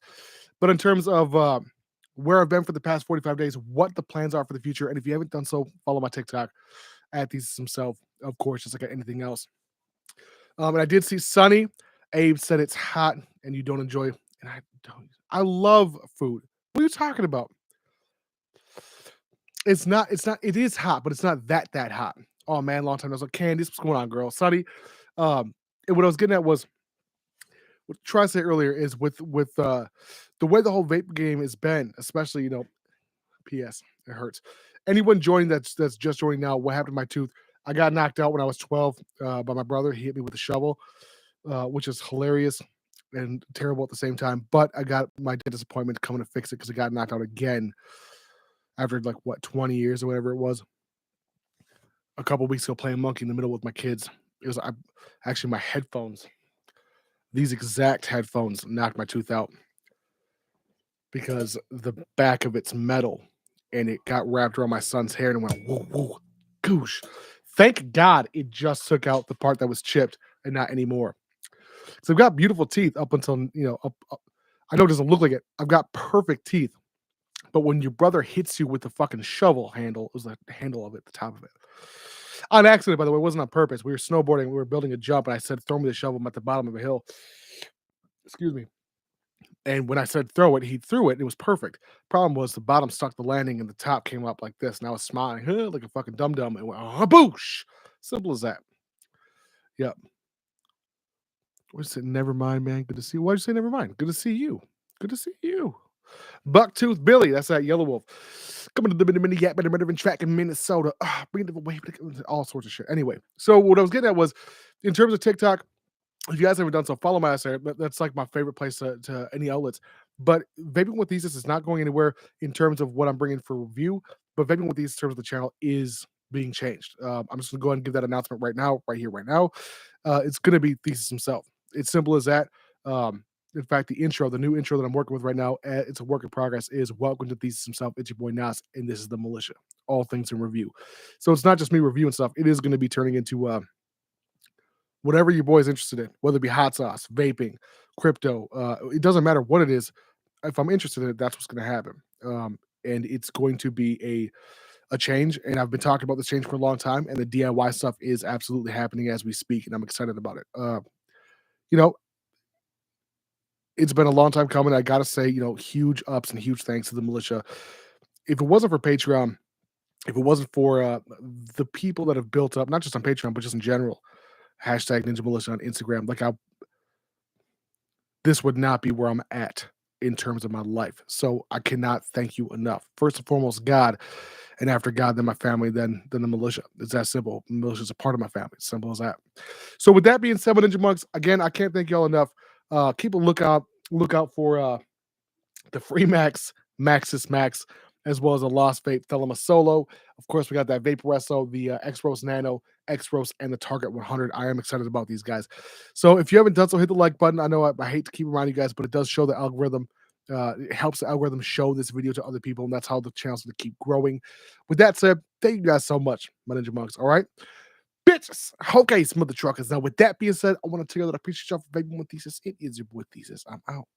A: But in terms of where I've been for the past 45 days, what the plans are for the future, and if you haven't done so, follow my TikTok at ThesisHimself, of course, just like anything else. And I did see Sunny. Abe said it's hot and you don't enjoy, and I don't. I love food. What are you talking about? It's not. It is hot, but it's not that hot. Oh man, long time. I was like, Candice, what's going on, girl? Sunny. And what I was getting at was what I tried to say earlier is with the way the whole vape game has been, especially P.S. It hurts. Anyone joining that's just joining now, what happened to my tooth? I got knocked out when I was 12 by my brother. He hit me with a shovel, which is hilarious and terrible at the same time. But I got my dentist appointment coming to fix it because I got knocked out again after 20 years or whatever it was. A couple weeks ago, playing monkey in the middle with my kids. It was actually my headphones. These exact headphones knocked my tooth out because the back of it's metal and it got wrapped around my son's hair and it went whoa, whoa, goosh. Thank God it just took out the part that was chipped and not anymore. So I've got beautiful teeth up until up. I know it doesn't look like it. I've got perfect teeth, but when your brother hits you with the fucking shovel handle, it was the handle of it, the top of it, on accident. By the way, it wasn't on purpose. We were snowboarding, we were building a jump, and I said, "Throw me the shovel." I'm at the bottom of a hill. Excuse me. And when I said throw it, he threw it. And it was perfect. Problem was the bottom stuck the landing, and the top came up like this. And I was smiling like a fucking dum dum. And went boosh. Simple as that. Yep. What's it? Never mind, man. Good to see you. Why'd you say never mind? Good to see you. Good to see you. Bucktooth Billy, that's that yellow wolf. Coming to the mini yak, better track in Minnesota. Bring it away, all sorts of shit. Anyway, so what I was getting at was, in terms of TikTok, if you guys haven't done so, follow my ass there. That's like my favorite place to any outlets. But Vaping with Thesis is not going anywhere in terms of what I'm bringing for review. But Vaping with Thesis in terms of the channel is being changed. I'm just going to go ahead and give that announcement right now, right here, right now. It's going to be Thesis himself. It's simple as that. In fact, the new intro that I'm working with right now, it's a work in progress, is welcome to Thesis himself. It's your boy Nas, and this is the militia. All things in review. So it's not just me reviewing stuff. It is going to be turning into whatever your boy's interested in, whether it be hot sauce, vaping, crypto. It doesn't matter what it is. If I'm interested in it, that's what's going to happen. And it's going to be a change. And I've been talking about this change for a long time. And the DIY stuff is absolutely happening as we speak. And I'm excited about it. You know, it's been a long time coming. I got to say, huge ups and huge thanks to the militia. If it wasn't for Patreon, if it wasn't for the people that have built up, not just on Patreon, but just in general, hashtag NinjaMilitia on Instagram, this would not be where I'm at in terms of my life. So I cannot thank you enough. First and foremost, God, and after God, then my family, then the militia. It's that simple. The militia is a part of my family. Simple as that. So with that being said, Ninja Monks, again, I can't thank y'all enough. Keep a lookout for the Free Maxis Max, as well as a Lost Vape Thelema Solo. Of course, we got that Vape Resto, the X-Rose Nano, X-Rose, and the Target 100. I am excited about these guys. So if you haven't done so, hit the like button. I know I hate to keep reminding you guys, but it does show the algorithm. It helps the algorithm show this video to other people, and that's how the channel's going to keep growing. With that said, thank you guys so much, my Ninja Monks. All right? Bitches. Okay, mother truckers. Now, with that being said, I want to tell you that I appreciate y'all for Vaping with Thesis. It is your boy Thesis. I'm out.